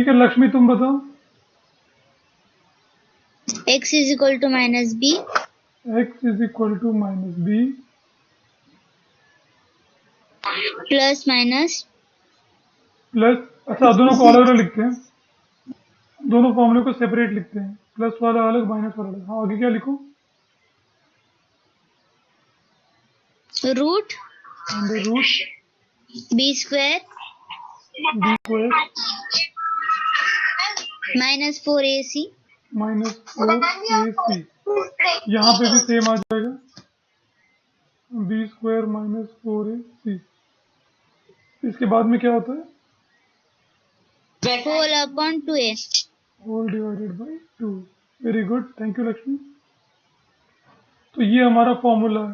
ठीक है लक्ष्मी, तुम बताओ। x is equal to minus b x is equal to minus B plus minus plus, अच्छा दोनों को अलग अलग लिखते हैं, दोनों फॉर्मूले को सेपरेट लिखते हैं, प्लस वाला अलग माइनस वाला अलग। हाँ आगे क्या लिखूं? root under root b square B square minus 4ac minus 4ac, यहाँ पे भी सेम आ जाएगा, बी स्क्वायर माइनस 4ac। इसके बाद में क्या होता है? whole upon 2a। Whole divided by 2। Very good, thank you Lakshmi. तो ये हमारा फॉर्मूला है,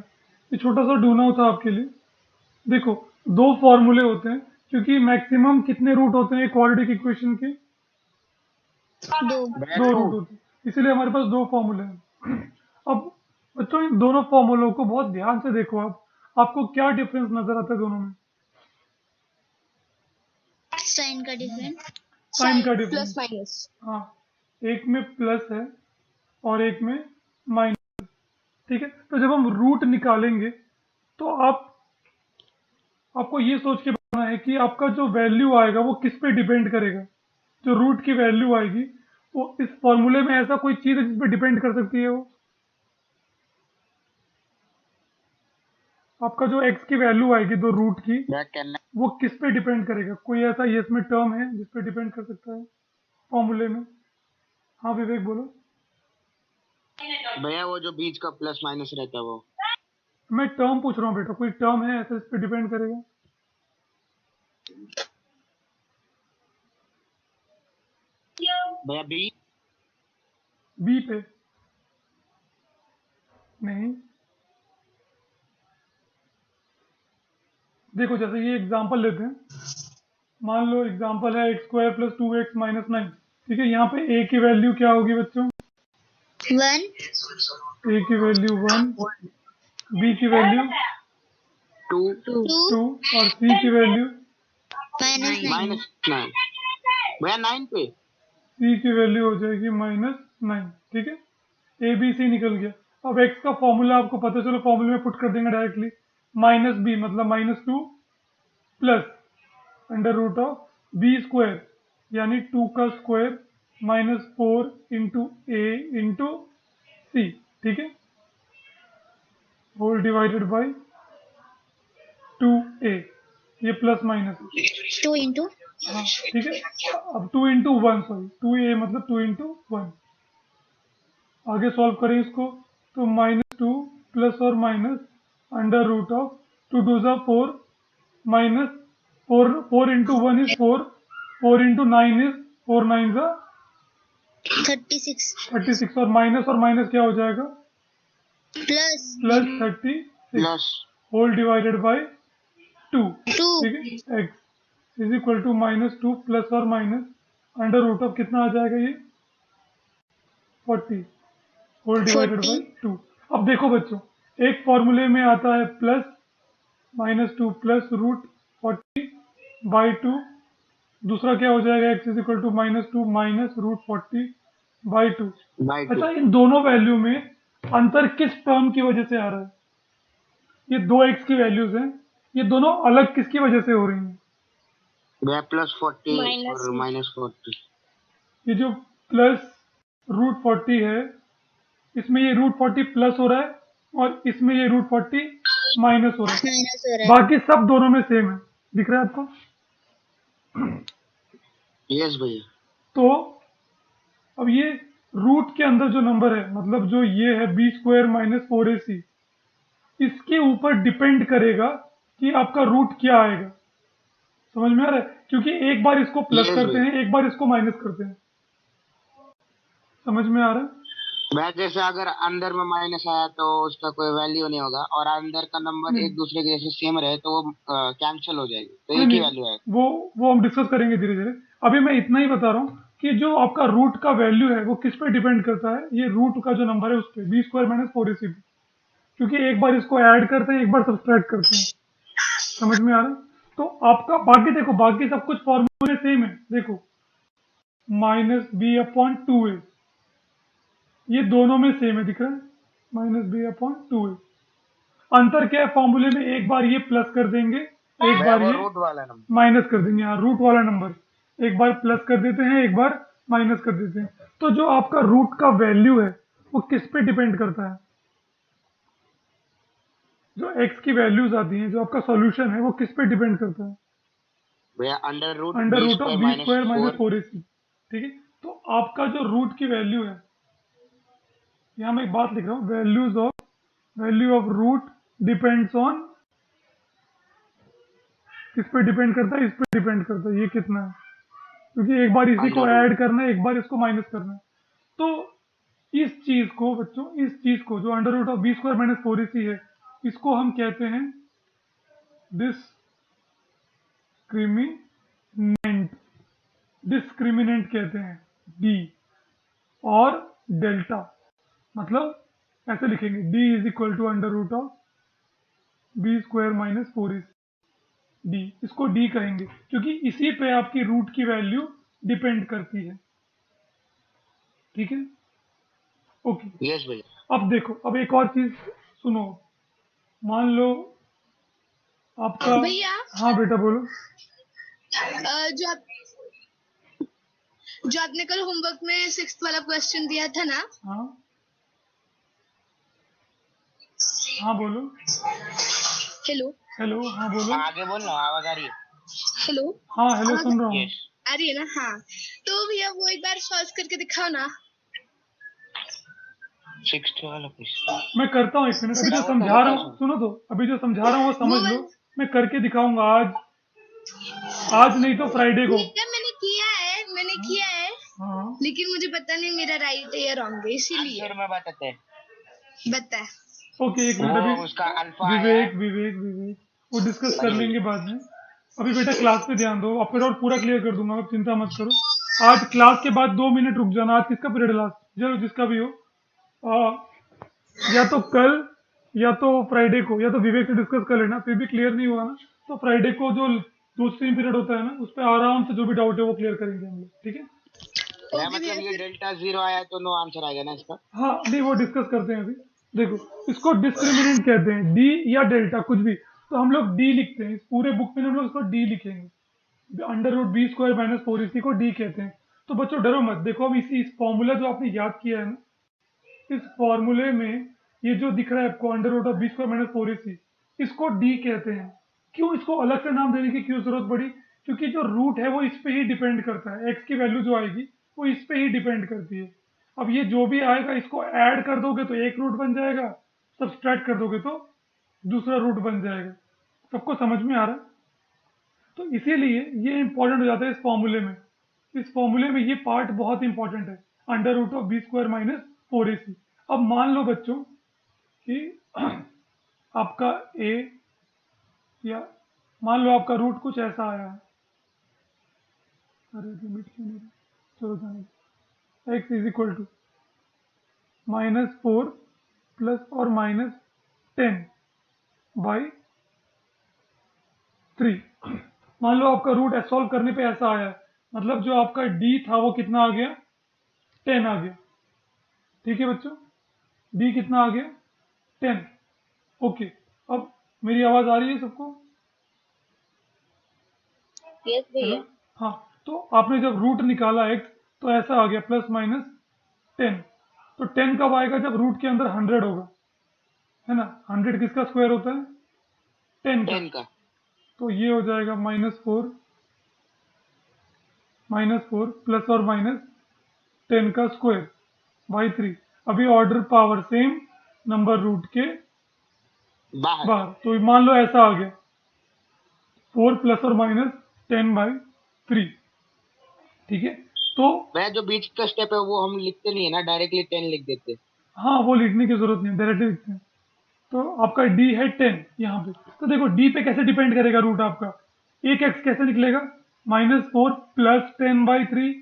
ये छोटा सा ढूंढना था आपके लिए। देखो, दो फॉर्मूले होते हैं, क्योंकि मैक्सिमम कितने रूट होते हैं क्वाड्रेटिक इक्वेशन के? दो रूट होते हैं, इसीलिए हमारे पास दो फॉर्मूले हैं। अब बच्चों इन दोनों फॉर्मूलों को बहुत ध्यान से देखो आप, आपको क्या डिफरेंस नजर आता है दोनों में? साइन का डिफरेंस, साइन का डिफरेंस, प्लस माइनस। हाँ, एक में प्लस है और एक में माइनस। ठीक है, तो जब हम रूट निकालेंगे तो आपको ये सोच के बनाना है कि आपका जो वैल्यू आएगा वो किस पे डिपेंड करेगा। जो रूट की वैल्यू आएगी वो इस फॉर्मूले में ऐसा कोई चीज है जिस पे डिपेंड कर सकती है वो? आपका जो x की वैल्यू आएगी दो रूट की, वो किस पे डिपेंड करेगा? कोई ऐसा ये इसमें टर्म है जिस पे डिपेंड कर सकता है फॉर्मूले में? हाँ विवेक बोलो। भैया वो जो बीच का प्लस माइनस रहता है वो। मैं टर्म पूछ रहा हूँ बेटा, कोई टर्म है ऐसा इस पे डिपेंड करेगा? भैया बी पे नहीं। देखो जैसे ये एग्जांपल लेते हैं, मान लो एग्जांपल है x square plus 2x minus 9। ठीक है, यहाँ पे a की वैल्यू क्या होगी बच्चों? 1 a की वैल्यू 1, b की वैल्यू 2 2 और c की वैल्यू minus 9। माइनस 9। भैया 9 पे c की वैल्यू हो जाएगी माइनस 9। ठीक है, ए बी सी निकल गया। अब x का फॉर्मूला आपको पता, चलो फॉर्मूले में पुट कर देंगे डायरेक्टली। माइनस बी मतलब minus 2 plus under root of B square यानी 2 का square minus 4 into A into C. ठीक है, होल डिवाइडेड बाई 2a, ये प्लस माइनस 2 into हाँ ठीक है। अब 2 इंटू 1, सॉरी 2a मतलब 2 इंटू 1। आगे सॉल्व करें इसको, तो माइनस 2 प्लस और minus under root of 2 two ज़ा 4 minus 4 into 1 is 4, 4 into 9 is 4 9 ज़ा 36 36 और माइनस क्या हो जाएगा? plus plus 36 plus whole divided by 2। 2 ठीक है, x is equal to minus 2 plus और माइनस अंडर रूट ऑफ कितना आ जाएगा ये? 40 होल डिवाइडेड 40 बाई 2। अब देखो बच्चों, एक फॉर्मूले में आता है plus minus 2 plus root 40 by 2, दूसरा क्या हो जाएगा? x is equal to minus 2 minus root 40 by 2। By 2। अच्छा, इन दोनों वैल्यू में अंतर किस टर्म की वजह से आ रहा है? ये दो x की वैल्यूज हैं, ये दोनों अलग किसकी वजह से हो रही हैं? भैया प्लस 40 और माइनस 40। ये जो प्लस रूट 40 है, इसमें ये रूट 40 प्लस हो रहा है और इसमें ये रूट 40 माइनस हो रहा है। माइनस हो रहा है। बाकी सब दोनों में सेम है, दिख रहा है आपको? यस भैया। तो अब ये रूट के अंदर जो नंबर है, मतलब जो ये है बी स्क्वायर माइनस 4ac, इसके ऊपर डिपेंड करेगा कि आपका रूट क्या आएगा। समझ में आ रहा है? क्योंकि एक बार इसको प्लस Yes, करते भैया। हैं, एक बार इसको माइनस करते हैं। समझ में आ रहा है? भैया जैसे अगर अंदर में माइनस आया तो उसका कोई वैल्यू नहीं होगा, और अंदर का नंबर एक दूसरे के जैसे सेम रहे तो वो कैंसिल हो जाएगी, तो नहीं एक ही नहीं, वैल्यू आएगी। वो हम डिस्कस करेंगे धीरे धीरे। अभी मैं इतना ही बता रहा हूँ कि जो आपका रूट का वैल्यू है वो किस पे डिपेंड करता है? ये रूट का जो नंबर है उस पर, बी स्क्वायर माइनस 4ac पे। क्योंकि एक बार इसको ऐड करते हैं, एक बार सब्सट्रैक्ट करते हैं। समझ में आ रहा है? तो आपका बाकी देखो, बाकी सब कुछ फॉर्मूले सेम है। देखो, माइनस बी अपॉन 2a, ये दोनों में सेम है, दिख रहा है, माइनस बी अपॉन 2a। अंतर क्या है फॉर्मूले में, एक बार ये प्लस कर देंगे, एक भैया बार वो ये रूट वाला नंबर। माइनस कर देंगे। हाँ, रूट वाला नंबर एक बार प्लस कर देते हैं, एक बार माइनस कर देते हैं। तो जो आपका रूट का वैल्यू है वो किस पे डिपेंड करता है, जो एक्स की वैल्यूज आती हैं, जो आपका सॉल्यूशन है वो किस पे डिपेंड करता है, भैया under root under B root of square B minus square minus 4। 4ac। ठीक है, तो आपका जो रूट की वैल्यू है, यहाँ मैं एक बात लिख रहा हूँ, value of root depends on, किस पे डिपेंड करता है, इस पे डिपेंड करता है, ये कितना है, क्योंकि एक बार इसी को अंडर रूट ऐड करना है, एक बार इसको माइनस करना है। तो इस चीज को बच्चों, इस चीज को जो under root of B square minus 4ac है, इसको हम कहते हैं डिस्क्रिमिनेंट, डिस्क्रिमिनेंट कहते हैं, डी और डेल्टा, मतलब ऐसे लिखेंगे, D is equal to under root of B square minus 4ac, D, इसको डी कहेंगे क्योंकि इसी पे आपकी रूट की वैल्यू डिपेंड करती है। ठीक है, ओके। यस भैया। अब देखो, अब एक और चीज सुनो, मान लो आपका, भैया हाँ बेटा बोलो। जो आपने कल होमवर्क में 6th वाला क्वेश्चन दिया था ना, हाँ हाँ बोलो। हेलो हेलो, हाँ बोलो। आगे बोल ना, आवाज आ रही है। हेलो हाँ हेलो, आवाज सुन रहा हूँ। यस। आ रही है ना? हाँ, तो भैया वो एक बार सॉल्व करके दिखाओ ना। 6th वाला क्वेश्चन मैं करता हूँ, एक मिनट, अभी जो बताओ तो समझा रहा बताओ हूँ सुनो, तो अभी जो समझा रहा हूँ वो समझ वो लो, मैं करके दिखाऊंगा आज नहीं तो फ्राइडे को। भैया मैंने किया है हाँ लेकिन मुझे पता नहीं मेरा राइट है या रॉन्ग है, इसीलिए आंसर में बताते हैं। बता। ओके, एक मिनट, वो अभी उसका अल्फा है। विवेक वो डिस्कस कर लेंगे बाद में। अभी बेटा क्लास पे ध्यान दो, आपका डाउट पूरा क्लियर कर दूंगा, आप चिंता मत करो। आज क्लास के बाद 2 मिनट रुक जाना, आज किसका पीरियड है लास्ट, चलो जिसका भी हो, या तो कल या तो फ्राइडे को, या तो विवेक से डिस्कस कर लेना, फिर भी क्लियर नहीं हुआ ना तो फ्राइडे को जो दूसरी पीरियड होता है ना, उस पर आराम से जो भी डाउट है वो क्लियर करेंगे हम लोग। ठीक है, भैया मतलब ये डेल्टा 0 आया तो नो आंसर आएगा ना इसका। हाँ नहीं वो डिस्कस करते हैं अभी। देखो, इसको डिस्क्रिमिनेंट कहते हैं, डी या डेल्टा कुछ भी, तो हम लोग डी लिखते हैं, इस पूरे बुक में हम लोग इसको डी लिखेंगे, under root B square minus 4ac को डी कहते हैं। तो बच्चों डरो मत, देखो अब इस फॉर्मूला जो आपने याद किया है ना, इस फॉर्मूले में ये जो दिख रहा है आपको under root of B square minus 4ac, इसको डी कहते हैं। क्यों इसको अलग से नाम देने की क्यों जरूरत पड़ी, क्योंकि जो रूट है वो इस पे ही डिपेंड करता है, एक्स की वैल्यू जो आएगी वो इस पे ही डिपेंड करती है। अब ये जो भी आएगा इसको ऐड कर दोगे तो एक रूट बन जाएगा, सब्सट्रैक्ट कर दोगे तो दूसरा रूट बन जाएगा। सबको समझ में आ रहा है? तो इसीलिए ये इंपॉर्टेंट हो जाता है इस फॉर्मूले में, इस फॉर्मूले में ये पार्ट बहुत इंपॉर्टेंट है, under root of B square minus 4ac। अब मान लो बच्चों कि आपका ए, या मान लो आपका रूट कुछ ऐसा आया है, अरे लिमिट क्यों नहीं, चलो जाने, x is equal to -4 plus और -10/3। मान लो आपका रूट सॉल्व करने पे ऐसा आया, मतलब जो आपका डी था वो कितना आ गया, 10 आ गया। ठीक है बच्चों, डी कितना आ गया, 10। ओके, अब मेरी आवाज आ रही है सबको? यस हेलो, भैया। हाँ, तो आपने जब रूट निकाला एक्स तो ऐसा आ गया +-10। तो 10 कब आएगा, जब रूट के अंदर 100 होगा, है ना। 100 किसका स्क्वायर होता है, 10 का। 10 का। तो ये हो जाएगा -4 प्लस और -10 का स्क्वायर बाई 3। अभी order power same, number root के बाहर। बाहर। तो मान लो ऐसा आ गया 4 प्लस और -10/3। ठीक है, तो भैया जो बीच का स्टेप है वो हम लिखते नहीं है ना, डायरेक्टली 10 लिख देते हैं। हाँ वो लिखने की जरूरत नहीं, डायरेक्टली लिखते हैं। तो आपका डी है 10 यहाँ पे, तो देखो डी पे कैसे डिपेंड करेगा रूट आपका, एक एक्स कैसे निकलेगा, -4 प्लस 10/3,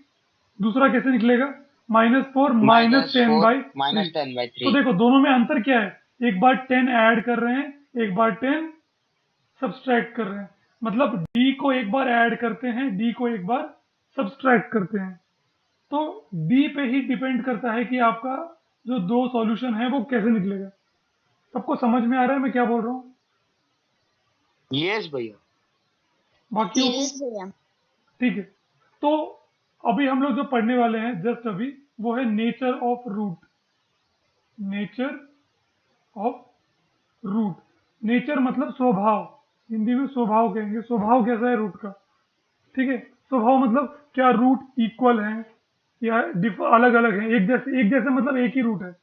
दूसरा कैसे निकलेगा, -4 माइनस 10/3। 10/3। तो देखो दोनों में अंतर क्या है, एक बार 10 ऐड कर रहे हैं, एक बार 10 सब्सट्रैक्ट कर रहे हैं, मतलब डी को एक बार ऐड करते हैं, डी को एक बार सब्सट्रैक्ट करते हैं। तो डी पे ही डिपेंड करता है कि आपका जो दो सॉल्यूशन है वो कैसे निकलेगा। सबको समझ में आ रहा है मैं क्या बोल रहा हूँ? यस भैया। बाकी यस भैया। ठीक है। तो अभी हम लोग जो पढ़ने वाले हैं जस्ट अभी, वो है nature of root. Nature of root, nature मतलब स्वभाव, हिंदी में स्वभाव कहेंगे। स्वभाव कैसा है रूट का, ठीक है। स्वभाव मतलब क्या रूट इक्वल है या अलग अलग है, एक जैसे मतलब एक ही रूट है।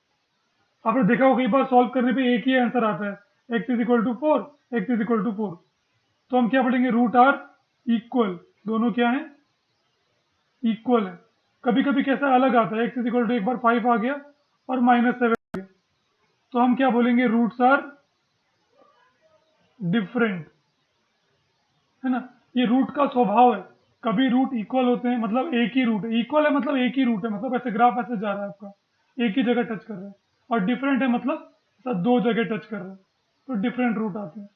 आपने देखा हो कई बार सॉल्व करने पे एक ही आंसर आता है, x is equal to 4, x is equal to 4। तो हम क्या पढ़ेंगे, रूट आर इक्वल, दोनों क्या है, इक्वल है। कभी कभी कैसा अलग आता है, x इज इक्वल टू एक बार 5 आ गया और -7 आ गया, तो हम क्या बोलेंगे, रूट्स आर डिफरेंट, है ना। ये रूट का स्वभाव है। कभी रूट इक्वल होते हैं मतलब एक ही रूट है, इक्वल है मतलब एक ही रूट है, मतलब ऐसे ग्राफ ऐसे जा रहा है आपका, एक ही जगह टच कर रहा है। और डिफरेंट है मतलब ऐसा दो जगह टच कर रहा है, तो डिफरेंट रूट आते हैं,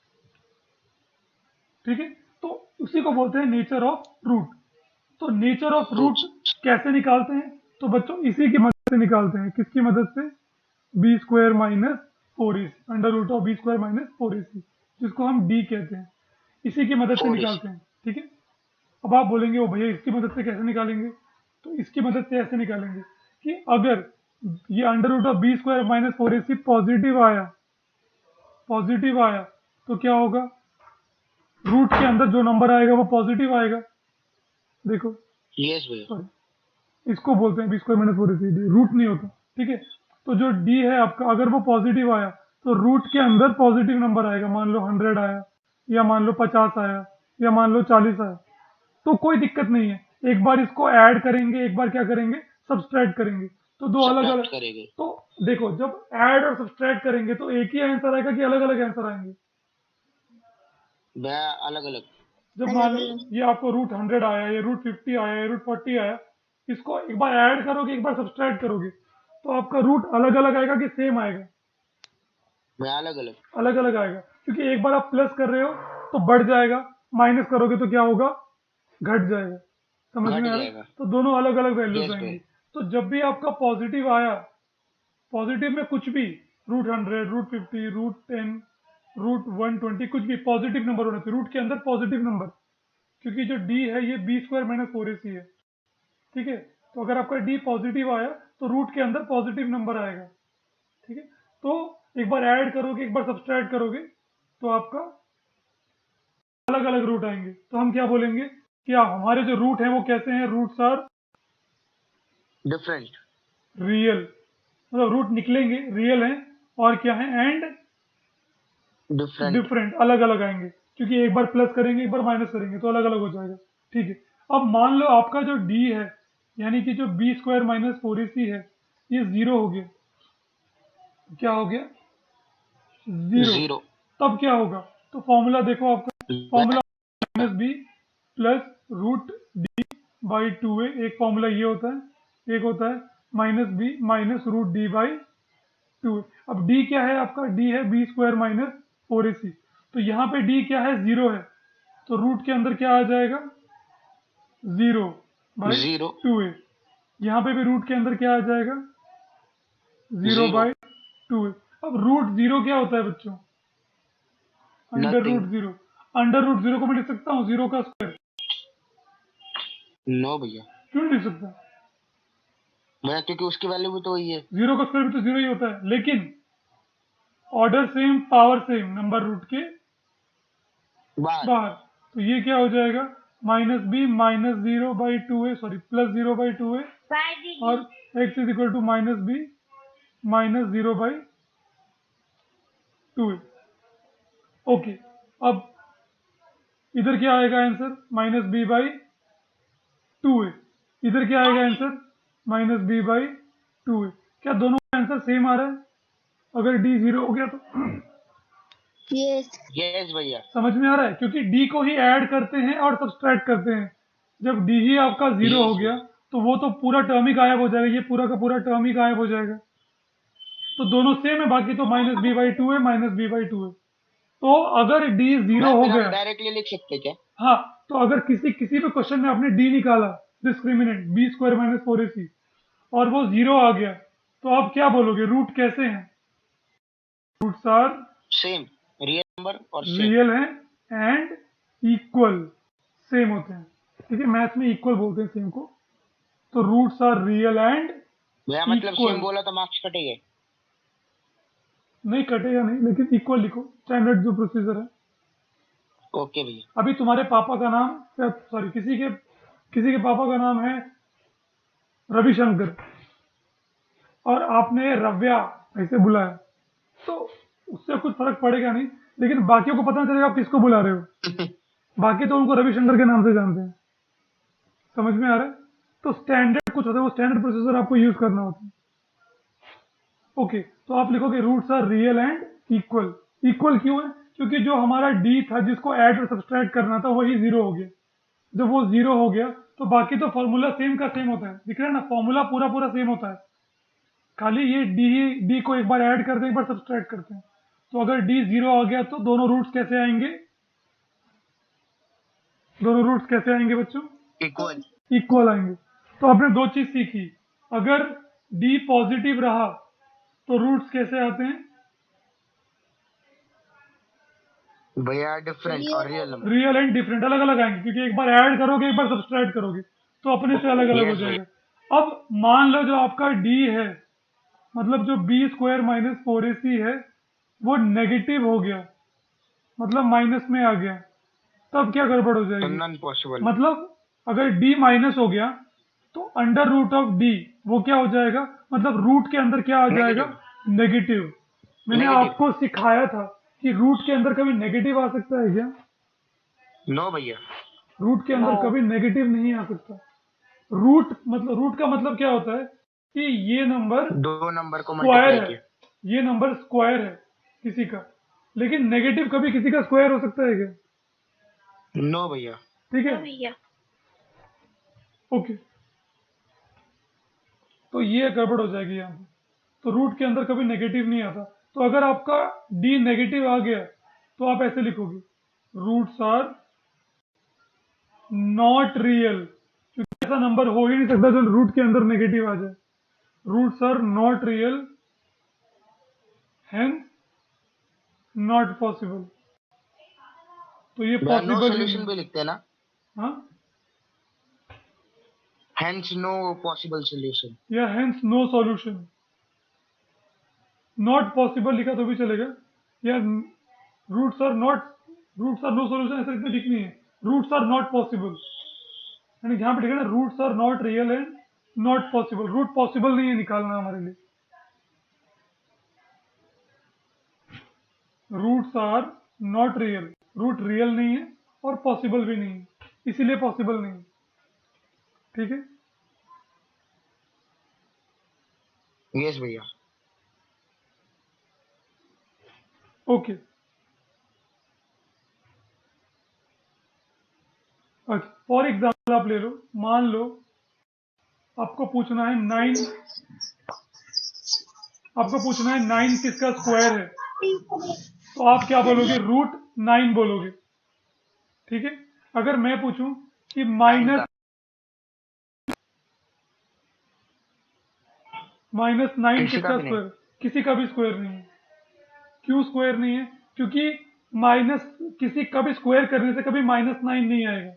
ठीक है। तो उसी को बोलते हैं नेचर ऑफ रूट। तो नेचर ऑफ रूट कैसे निकालते हैं, तो बच्चों इसी की मदद से निकालते हैं। किसकी मदद से, B square minus 4ac, under root of B square minus 4ac, जिसको हम डी कहते हैं, इसी की मदद से 4ac। निकालते हैं, ठीक है। अब आप बोलेंगे ओ भैया इसकी मदद से कैसे निकालेंगे, तो इसकी मदद से ऐसे निकालेंगे कि अगर ये under root of B square minus 4ac positive आया तो क्या होगा, रूट के अंदर जो नंबर आएगा वो पॉजिटिव आएगा। देखो यस भैया। सॉरी, इसको बोलते हैं B square minus 4ac, root नहीं होता, ठीक है। तो जो डी है आपका, अगर वो पॉजिटिव आया तो रूट के अंदर पॉजिटिव नंबर आएगा, मान लो 100 आया, या मान लो 50 आया, या मान लो 40 आया, तो कोई दिक्कत नहीं है। एक बार इसको ऐड करेंगे, एक बार क्या करेंगे, सब्सट्रैक्ट करेंगे, तो दो अलग अलग। करेंगे। तो देखो जब ऐड और सब्सट्रैक्ट करेंगे तो एक ही आंसर आएगा कि अलग अलग आंसर आएंगे। भैया अलग अलग। जब मान लो ये आपको रूट 100 आया, या रूट 50 आया, या रूट 40 आया, इसको एक बार ऐड करोगे, एक बार सब्सट्रैक्ट करोगे, तो आपका रूट अलग अलग आएगा कि सेम आएगा, भैया अलग अलग। अलग अलग आएगा। क्योंकि एक बार आप प्लस कर रहे हो तो बढ़ जाएगा, माइनस करोगे तो क्या होगा, घट जाएगा। समझ घट में आ रहा है? जाएगा। तो दोनों अलग अलग वैल्यूज यस आएंगी। भाई। तो जब भी आपका पॉजिटिव आया, पॉजिटिव में कुछ भी, रूट 100, रूट 50, रूट 10, रूट 120, कुछ भी पॉजिटिव नंबर होना चाहिए, रूट के अंदर पॉजिटिव नंबर। क्योंकि जो डी है ये बी स्क्वायर माइनस 4ac है, ठीक है। तो अगर आपका डी पॉजिटिव आया तो रूट के अंदर पॉजिटिव नंबर आएगा, ठीक है। तो एक बार ऐड करोगे, एक बार सब्सट्रैक्ट करोगे, तो आपका अलग अलग रूट आएंगे। तो हम क्या बोलेंगे कि हमारे जो रूट हैं वो कैसे हैं, रूट्स आर डिफरेंट। रियल, मतलब रूट निकलेंगे रियल हैं, और क्या है, एंड डिफरेंट। डिफरेंट, अलग अलग आएंगे। क्योंकि एक बार प्लस करेंगे, एक बार माइनस करेंगे, तो अलग अलग हो जाएगा, ठीक है। अब मान लो आपका जो डी है, यानी कि जो बी स्क्वायर माइनस 4ac है, ये 0 हो गया। क्या हो गया, 0। जीरो। तब क्या होगा, तो फॉर्मूला देखो आपका, formula minus B plus root D by 2a, एक फॉर्मूला ये होता है, एक होता है minus B minus root D by 2a। अब डी क्या है आपका, डी है बी स्क्वायर माइनस 4ac, तो यहाँ पे डी क्या है, 0 है, तो रूट के अंदर क्या आ जाएगा, 0 बाई जीरो। 2a। यहाँ पे भी रूट के अंदर क्या आ जाएगा, 0 जीरो। By 2a। अब रूट 0 क्या होता है बच्चों, under root nothing. 0। Under root 0 को मैं लिख सकता हूँ 0 का स्क्वायर, नो भैया। क्यों नहीं लिख सकता, भैया क्योंकि उसकी वैल्यू भी तो वही है। 0 का स्क्वायर भी तो 0 ही होता है, लेकिन order same power same, number root के बाहर। बाहर। तो ये क्या हो जाएगा, minus B minus 0 by 2a, sorry plus 0 by 2a, और x is equal to minus B minus 0 by 2a। Okay, अब इधर क्या आएगा answer, minus B by 2a। इधर क्या आएगा answer, minus B by 2a। क्या दोनों का आंसर सेम आ रहा है, अगर डी 0 हो गया तो यस। यस भैया। समझ में आ रहा है, क्योंकि डी को ही ऐड करते हैं और सब्सट्रैक्ट करते हैं। जब डी ही आपका 0 हो Yes, गया तो वो तो पूरा टर्म ही गायब हो जाएगा, ये पूरा का पूरा टर्म ही गायब हो जाएगा। तो दोनों सेम है, बाकी तो माइनस बी बाई 2 है, माइनस बी बाई 2 है। तो अगर डी 0 हो फिर हम गया, डायरेक्टली लिख सकते क्या? हाँ, तो अगर किसी किसी भी क्वेश्चन में आपने डी निकाला discriminant B square minus 4ac और वो 0 आ गया, तो आप क्या बोलोगे? रूट कैसे हैं? Roots are same, real number और सेम। रियल हैं एंड इक्वल, सेम होते हैं। ठीक है, मैथ्स में इक्वल बोलते हैं सेम को। तो रूट्स आर रियल एंड भैया मतलब इक्वल। सेम बोला तो मार्क्स कटेंगे? नहीं कटेगा नहीं, लेकिन इक्वल लिखो, स्टैंडर्ड जो प्रोसीजर है। ओके भैया। अभी तुम्हारे पापा का नाम, सॉरी किसी के पापा का नाम है रविशंकर और आपने रव्या ऐसे बुलाया, तो उससे कुछ फर्क पड़ेगा नहीं, लेकिन बाकियों को पता नहीं चलेगा आप किसको बुला रहे हो। बाकी तो उनको रविशंकर के नाम से जानते हैं। समझ में आ रहा है? तो स्टैंडर्ड कुछ होता है, वो स्टैंडर्ड प्रोसीजर आपको यूज करना होता है। ओके, तो आप लिखोगे roots are real and equal. Equal क्यों है? क्योंकि जो हमारा डी था जिसको ऐड और सब्सट्रैक्ट करना था वही 0 हो गया। जब वो 0 हो गया तो बाकी तो फॉर्मूला सेम का सेम होता है। दिख रहा है ना, फॉर्मूला पूरा पूरा सेम होता है, खाली ये डी को एक बार ऐड करते हैं, एक बार सब्सट्रैक्ट करते हैं। तो अगर डी 0 आ गया तो दोनों रूट्स कैसे आएंगे? दोनों रूट्स कैसे आएंगे बच्चों? इक्वल। इक्वल आएंगे। तो आपने दो चीज सीखी, अगर डी पॉजिटिव रहा तो रूट्स कैसे आते हैं? भैया डिफरेंट और real number. Real and different अलग अलग आएंगे, क्योंकि एक बार ऐड करोगे एक बार सब्सट्रैक्ट करोगे, तो अपने से अलग अलग हो Yes, जाएगा। अब मान लो जो आपका डी है, मतलब जो बी स्क्वायर माइनस 4ac है, वो नेगेटिव हो गया, मतलब माइनस में आ गया, तब क्या गड़बड़ हो तो जाएगी? Non possible. मतलब अगर डी माइनस हो गया तो अंडर रूट ऑफ डी वो क्या हो जाएगा? मतलब रूट के अंदर क्या आ जाएगा? नेगेटिव। मैंने Negative. आपको सिखाया था कि रूट के अंदर कभी नेगेटिव आ सकता है क्या? नो भैया। रूट के अंदर कभी नेगेटिव नहीं आ सकता। रूट का मतलब क्या होता है कि ये नंबर दो नंबर को स्क्वायर मल्टीप्लाई है, किया। ये नंबर स्क्वायर है किसी का, लेकिन नेगेटिव कभी किसी का स्क्वायर हो सकता है क्या? नो भैया। ठीक है, भैया ओके, तो ये गड़बड़ हो जाएगी यहाँ पे। तो रूट के अंदर कभी नेगेटिव नहीं आता। तो अगर आपका डी नेगेटिव आ गया तो आप ऐसे लिखोगे, रूट्स आर नॉट रियल, क्योंकि ऐसा नंबर हो ही नहीं सकता जो रूट के अंदर नेगेटिव आ जाए। Roots are not real, hence not possible. तो ये भैया नो पॉसिबल ही सोल्यूशन नहीं। भी लिखते हैं ना? हाँ, हेंस नो पॉसिबल सोल्यूशन। या hence no solution. Not possible लिखा तो भी चलेगा, या रूट्स आर नो सॉल्यूशन ऐसा इतना ठीक नहीं है, रूट्स आर नॉट पॉसिबल, यानी जहां पे ठीक है ना, roots are not real and not possible, root possible नहीं है निकालना हमारे लिए। Roots are not real, root real नहीं है और पॉसिबल भी नहीं है, इसीलिए पॉसिबल नहीं है। ठीक है, यस भैया। ओके। अच्छा, फॉर एग्जाम्पल आप ले लो, मान लो आपको पूछना है 9 किसका स्क्वायर है, तो आप क्या बोलोगे? रूट 9 बोलोगे। ठीक है, अगर मैं पूछूं कि माइनस 9 किसी का किसका भी नहीं। स्क्वायर? किसी का भी स्क्वायर नहीं है। क्यों स्क्वायर नहीं है? क्योंकि माइनस किसी का भी स्क्वायर करने से कभी -9 नहीं आएगा।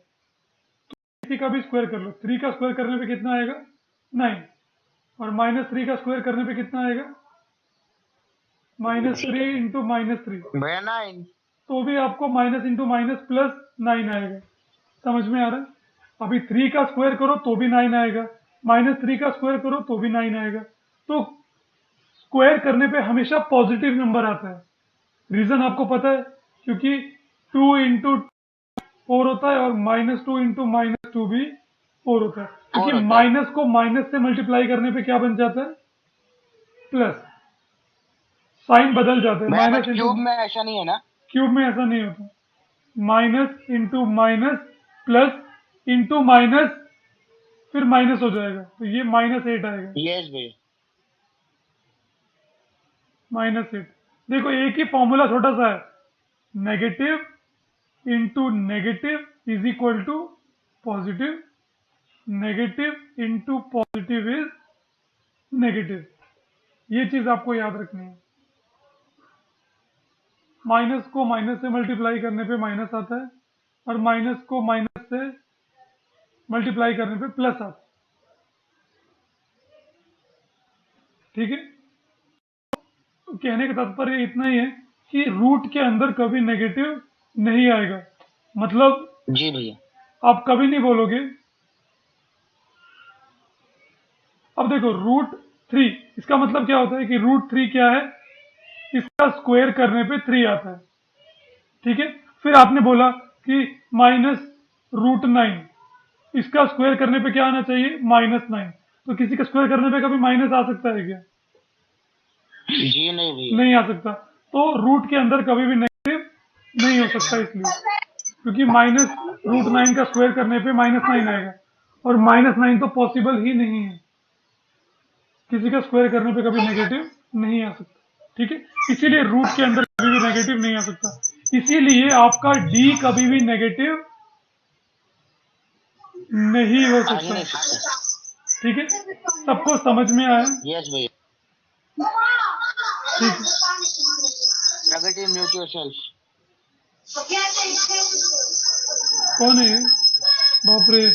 किसी का भी स्क्वायर कर लो, 3 का स्क्वायर करने पे कितना आएगा? 9। और -3 का स्क्वायर करने पे कितना आएगा? -3 इंटू -3, भैया 9। तो भी आपको माइनस इंटू माइनस प्लस 9 आएगा। समझ में आ रहा है? अभी 3 का स्क्वायर करो तो भी 9 आएगा, -3 का स्क्वायर करो तो भी 9 आएगा। तो स्क्वायर करने पे हमेशा पॉजिटिव नंबर आता है। रीजन आपको पता है, क्योंकि 2 इंटू 4 होता है और -2 इंटू -2 भी 4 होता है, क्योंकि होता है। माइनस को माइनस से मल्टीप्लाई करने पे क्या बन जाता है? प्लस, साइन बदल जाता है। भैया माइनस बट इंटू क्यूब में ऐसा नहीं है ना? क्यूब में ऐसा नहीं होता, minus into minus plus into minus फिर माइनस हो जाएगा, तो ये -8 आएगा। यस भैया। -8। देखो एक ही फॉर्मूला छोटा सा है, negative into negative is equal to positive, negative into positive is negative. ये चीज आपको याद रखनी है। माइनस को माइनस से मल्टीप्लाई करने पे माइनस आता है और माइनस को माइनस से मल्टीप्लाई करने पे प्लस आता है। ठीक है, तो कहने का तात्पर्य इतना ही है कि रूट के अंदर कभी नेगेटिव नहीं आएगा। मतलब जी भैया। आप कभी नहीं बोलोगे, अब देखो √3, इसका मतलब क्या होता है कि √3 क्या है, इसका स्क्वायर करने पे 3 आता है। ठीक है, फिर आपने बोला कि -√9, इसका स्क्वायर करने पे क्या आना चाहिए, -9। तो किसी का स्क्वायर करने पे कभी माइनस आ सकता है क्या? जी नहीं भैया। नहीं आ सकता। तो रूट के अंदर कभी भी नेगेटिव नहीं हो सकता, इसलिए क्योंकि -√9 का स्क्वायर करने पे -9 आएगा और -9 तो पॉसिबल ही नहीं है। किसी का स्क्वायर करने पे कभी नेगेटिव नहीं आ सकता। ठीक है, इसीलिए रूट के अंदर कभी भी नेगेटिव नहीं आ सकता। इसीलिए आपका डी कभी भी नेगेटिव नहीं हो आ ही सकता। नहीं सकता। ठीक है, सबको समझ में आया? यस भैया। ठीक है, प्रगति म्यूट योरसेल्फ। कौन है ये? बाप रे,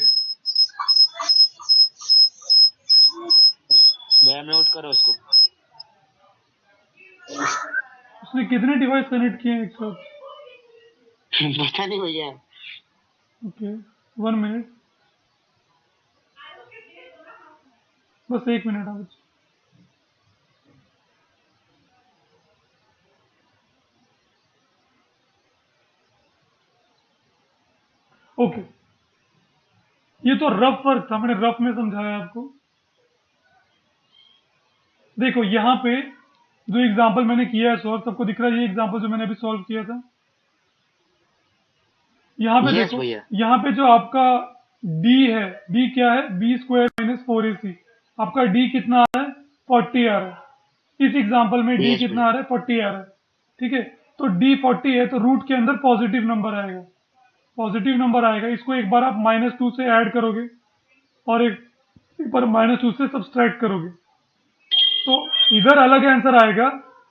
भैया म्यूट करो उसको। उसने कितने डिवाइस कनेक्ट किए हैं एक साथ? पता नहीं भैया। ओके, 1 मिनट, बस 1 मिनट आज। ओके, ये तो रफ वर्क था, मैंने रफ में समझाया आपको। देखो यहाँ पे जो एग्जांपल मैंने किया है सॉल्व, सबको दिख रहा है ये एग्जांपल जो मैंने अभी सॉल्व किया था? यहाँ पे यस देखो, भैया। यहाँ पे जो आपका d है, d क्या है, b² - 4ac। आपका d कितना आ रहा है, 40 आ रहा है। इस एग्जांपल में d Yes, कितना आ रहा है, 40 आ रहा है। ठीक है, तो d 40 है तो रूट के अंदर पॉजिटिव नंबर आएगा, पॉजिटिव नंबर आएगा। इसको एक बार आप -2 से ऐड करोगे और एक बार -2 से सब्सट्रैक्ट करोगे, तो इधर अलग आंसर आएगा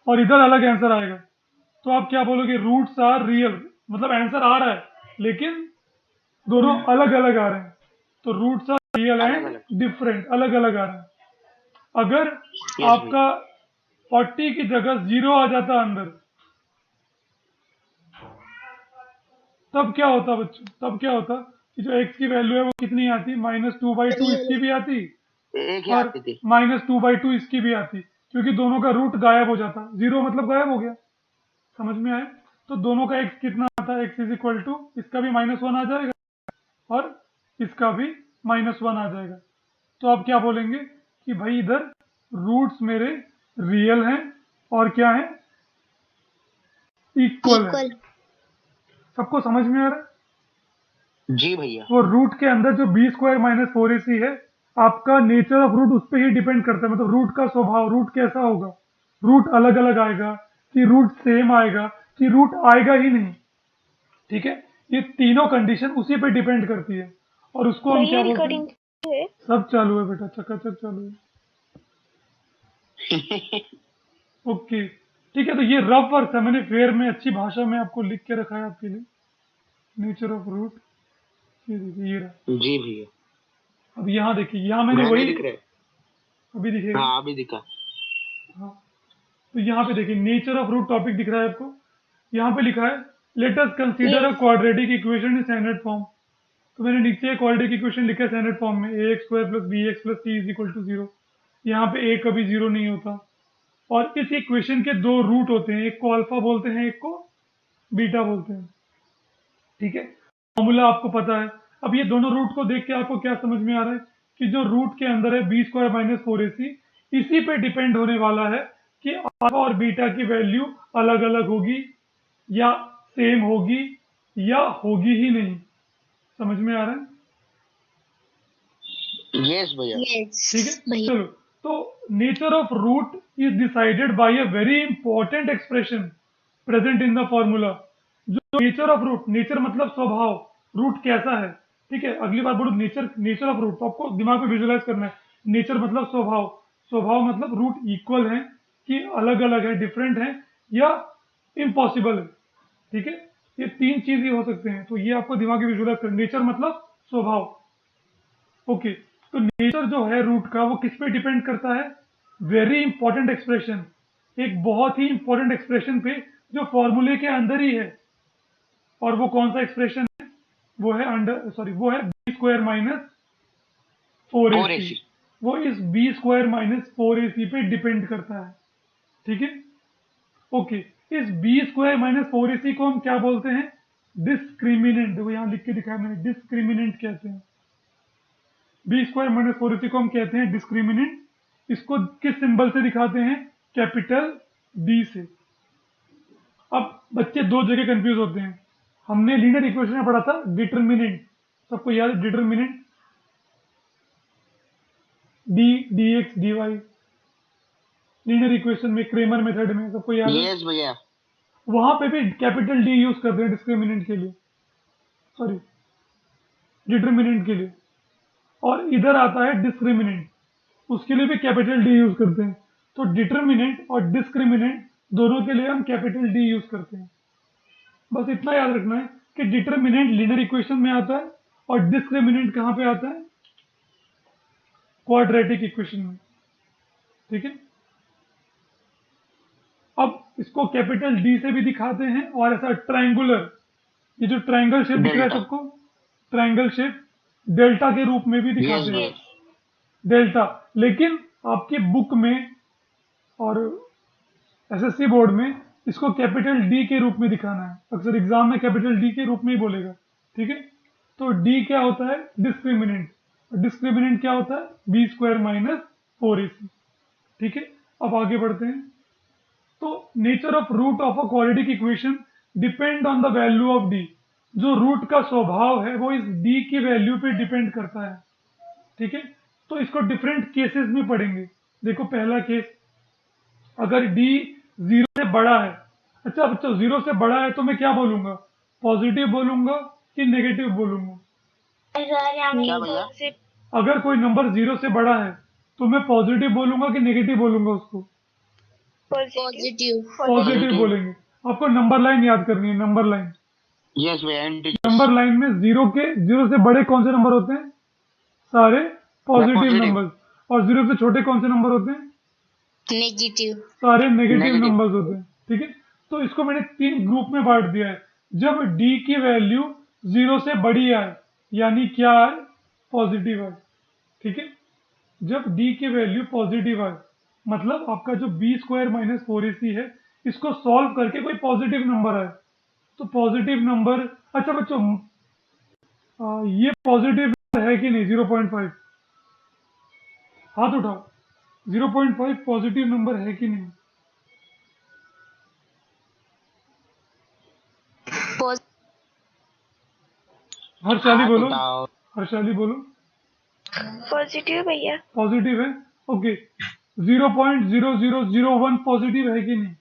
और इधर अलग आंसर आएगा। तो आप क्या बोलोगे, रूट्स आर रियल, मतलब आंसर आ रहा है लेकिन दोनों अलग अलग आ रहे हैं। तो रूट्स आर रियल एंड अलग-अलग। डिफरेंट, अलग अलग आ रहे हैं। अगर Yes, आपका 40 की जगह 0 आ जाता अंदर, तब क्या होता बच्चों, तब क्या होता कि जो x की वैल्यू है वो कितनी आती, -2/2 इसकी भी आती एक ही और आती थी। -2/2 इसकी भी आती, क्योंकि दोनों का रूट गायब हो जाता। 0 मतलब गायब हो गया, समझ में आया? तो दोनों का x कितना आता है, x = इसका भी -1 आ जाएगा और इसका भी -1 आ जाएगा। तो आप क्या बोलेंगे कि भाई इधर रूट्स मेरे रियल हैं और क्या है, इक्वल है। इक्वल। सबको समझ में आ रहा है? जी भैया। वो रूट के अंदर जो b² - 4ac है, आपका नेचर ऑफ रूट उस पर ही डिपेंड करता है। मतलब रूट का स्वभाव, रूट कैसा होगा, रूट अलग अलग आएगा कि रूट सेम आएगा कि रूट आएगा ही नहीं। ठीक है, ये तीनों कंडीशन उसी पे डिपेंड करती है और उसको हम क्या बोलते हैं। सब चालू है बेटा, चकाचक चालू है। ओके, ठीक है, तो ये रफ वर्क था, मैंने फेयर में अच्छी भाषा में आपको लिख के रखा है आपके लिए, नेचर ऑफ रूट। ये देखिए, ये रहा। जी भैया। अब यहाँ देखिए, यहाँ मैंने नहीं वही, दिख रहे। अभी दिखेगा। हाँ अभी दिखा। हाँ, तो यहाँ पे देखिए नेचर ऑफ रूट टॉपिक दिख रहा है आपको। यहाँ पे लिखा है let us consider a quadratic equation in standard form. तो मैंने नीचे क्वाड्रेटिक इक्वेशन लिखा है स्टैंडर्ड फॉर्म में, ax² + bx + c = 0। यहाँ पे a कभी 0 नहीं होता और इस इक्वेशन के दो रूट होते हैं, एक को अल्फा बोलते हैं, एक को बीटा बोलते हैं। ठीक है, फॉर्मूला आपको पता है। अब ये दोनों रूट को देख के आपको क्या समझ में आ रहा है कि जो रूट के अंदर है b² - 4ac, इसी पे डिपेंड होने वाला है कि अल्फा और बीटा की वैल्यू अलग अलग होगी या सेम होगी या होगी ही नहीं। समझ में आ रहा है? यस भैया। ठीक है, चलो, तो nature of root is decided by a very important expression present in the formula. जो नेचर ऑफ रूट, नेचर मतलब स्वभाव, रूट कैसा है, ठीक है, अगली बार बोलो नेचर, नेचर ऑफ रूट, तो आपको दिमाग में विजुअलाइज करना है। नेचर मतलब स्वभाव, स्वभाव मतलब रूट इक्वल है कि अलग अलग है, डिफरेंट है, या इम्पॉसिबल है। ठीक है, ये तीन चीज ही हो सकते हैं, तो ये आपको दिमाग में विजुअलाइज करना। नेचर मतलब स्वभाव। ओके, तो नेचर जो है रूट का वो किस पे डिपेंड करता है? वेरी इंपॉर्टेंट एक्सप्रेशन, एक बहुत ही इंपॉर्टेंट एक्सप्रेशन पे जो फॉर्मूले के अंदर ही है। और वो कौन सा एक्सप्रेशन है? वो है वो है बी स्क्वायर माइनस फोर ए फोर सी। एसी। वो इस B square minus four A सी पे डिपेंड करता है। ठीक है, ओके, इस B square minus four A सी को हम क्या बोलते हैं? डिस्क्रिमिनेंट। देखो यहाँ लिख के दिखाया मैंने, डिस्क्रिमिनेंट कहते हैं। B square minus four A सी को हम कहते हैं डिस्क्रिमिनेंट। इसको किस सिंबल से दिखाते हैं? कैपिटल डी से। अब बच्चे दो जगह कंफ्यूज होते हैं। हमने लीनियर इक्वेशन में पढ़ा था डिटर्मिनेंट, सबको याद है determinant? D D x D y, linear equation में, क्रेमर मेथड में, सबको याद है? यस भैया। वहां पे भी कैपिटल डी यूज करते हैं डिस्क्रिमिनेंट के लिए, सॉरी डिटर्मिनेंट के लिए। और इधर आता है डिस्क्रिमिनेंट, उसके लिए भी कैपिटल डी यूज करते हैं। तो डिटर्मिनेंट और डिस्क्रिमिनेंट दोनों के लिए हम कैपिटल डी यूज करते हैं। बस इतना याद रखना है कि डिटर्मिनेंट लीनियर इक्वेशन में आता है और डिस्क्रिमिनेंट कहां पे आता है? क्वाड्रेटिक इक्वेशन में। ठीक है, अब इसको कैपिटल डी से भी दिखाते हैं और ऐसा ट्रायंगुलर, ये जो ट्रायंगल शेप दिख रहा है डेल्टा। सबको, ट्रायंगल शेप डेल्टा के रूप में भी दिखाते यस हैं। भैया। डेल्टा, लेकिन आपकी बुक में और एसएससी बोर्ड में इसको कैपिटल डी के रूप में दिखाना है। अक्सर एग्जाम में कैपिटल डी के रूप में ही बोलेगा। ठीक है, तो डी क्या होता है? डिस्क्रिमिनेंट। डिस्क्रिमिनेंट क्या होता है? B square minus four A C. ठीक है, अब आगे बढ़ते हैं। तो nature of root of a quadratic equation depend on the value of D. जो रूट का स्वभाव है वो इस डी की वैल्यू पे डिपेंड करता है। ठीक है, तो इसको डिफरेंट केसेस में पढ़ेंगे। देखो पहला केस, अगर डी जीरो से बड़ा है, अच्छा बच्चों जीरो से बड़ा है तो मैं क्या बोलूंगा? पॉजिटिव बोलूंगा कि नेगेटिव बोलूंगा? क्या भैया? अगर कोई नंबर जीरो से बड़ा है तो मैं पॉजिटिव बोलूंगा कि नेगेटिव बोलूंगा उसको? पॉजिटिव। पॉजिटिव बोलेंगे। आपको नंबर लाइन याद करनी है, नंबर लाइन। यस भैया। नंबर लाइन में जीरो से बड़े कौन से नंबर होते हैं? सारे पॉजिटिव पॉजिटिव। नंबर्स। और जीरो से छोटे कौन से नंबर होते हैं? नेगेटिव। सारे नेगेटिव नेगेटिव। नंबर्स होते हैं। ठीक है, तो इसको मैंने तीन ग्रुप में बांट दिया है। जब डी की वैल्यू जीरो से बड़ी आए, यानी क्या आए? पॉजिटिव आए। ठीक है, जब डी की वैल्यू पॉजिटिव आए, मतलब आपका जो B square minus four A C है, इसको सॉल्व करके कोई पॉजिटिव नंबर आए, तो पॉजिटिव नंबर, अच्छा बच्चों ये पॉजिटिव है कि नहीं? 0.5, हाथ उठाओ। 0.5 पॉजिटिव नंबर है कि नहीं? हर्षाली हाथ बोलो, उठाओ। हर्षाली बोलो। पॉजिटिव भैया। पॉजिटिव है, ओके। 0.0001 पॉजिटिव है कि नहीं?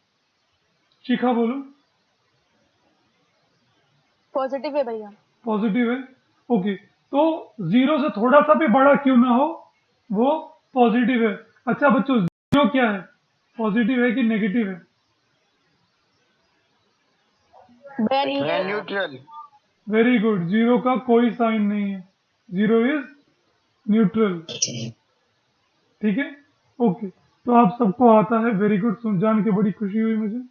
शिखा बोलो। पॉजिटिव है भैया। पॉजिटिव है, ओके। तो जीरो से थोड़ा सा भी बड़ा क्यों ना हो, वो पॉजिटिव है। अच्छा बच्चों, जीरो क्या है? पॉजिटिव है कि नेगेटिव है? भैया न्यूट्रल। वेरी गुड, जीरो का कोई साइन नहीं है, जीरो इज न्यूट्रल। ठीक है, ओके। तो आप सबको आता है, वेरी गुड, सुन जान के बड़ी खुशी हुई मुझे।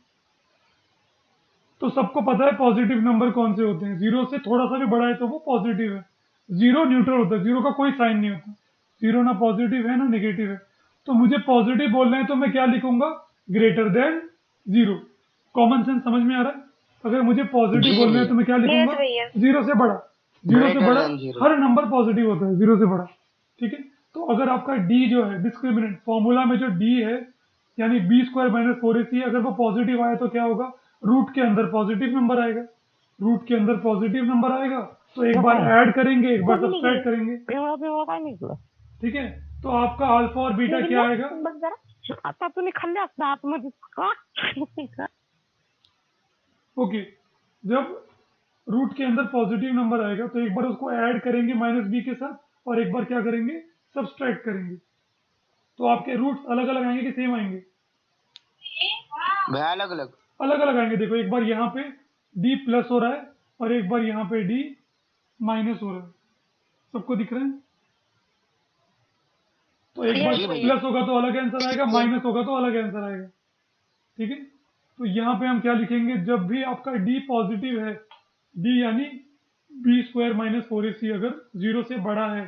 तो सबको पता है पॉजिटिव नंबर कौन से होते हैं। जीरो से थोड़ा सा भी बड़ा है तो वो पॉजिटिव है। जीरो न्यूट्रल होता है, जीरो का कोई साइन नहीं होता। जीरो ना पॉजिटिव है ना नेगेटिव है। तो मुझे पॉजिटिव बोलना है तो मैं क्या लिखूंगा? Greater than zero. Common sense समझ में आ रहा है? अगर मुझे पॉजिटिव जी बोलना है भैया। तो मैं क्या लिखूंगा? भैया। जीरो से बड़ा। जीरो से Greater बड़ा, than zero। हर नंबर पॉजिटिव होता है जीरो से बड़ा। ठीक है, तो अगर आपका डी जो है डिस्क्रिमिनेंट, फॉर्मूला में जो डी है यानी B square minus four A सी, अगर वो पॉजिटिव आया तो क्या होगा? रूट के अंदर पॉजिटिव नंबर आएगा। रूट के अंदर पॉजिटिव नंबर आएगा तो एक बार ऐड करेंगे, एक बार सब्सट्रैक्ट करेंगे। ठीक है, तो आपका अल्फा और बीटा क्या आएगा? आता तुम्ही खाल्ले असता आतमध्ये का? ओके, जब रूट के अंदर पॉजिटिव नंबर आएगा तो एक बार उसको ऐड करेंगे माइनस बी के साथ और एक बार क्या करेंगे, सब्सट्रैक्ट करेंगे। तो आपके रूट्स अलग अलग आएंगे कि सेम आएंगे? भाई अलग अलग। अलग अलग आएंगे। देखो एक बार यहाँ पे डी प्लस हो रहा है और एक बार यहाँ पे डी माइनस हो रहा है। सबको दिख रहा है? तो एक बार जी भैया। प्लस होगा तो अलग आंसर आएगा, माइनस होगा तो अलग आंसर आएगा। ठीक है, तो यहाँ पे हम क्या लिखेंगे, जब भी आपका डी पॉजिटिव है, डी यानी बी स्क्वायर माइनस 4ac अगर 0 से बड़ा है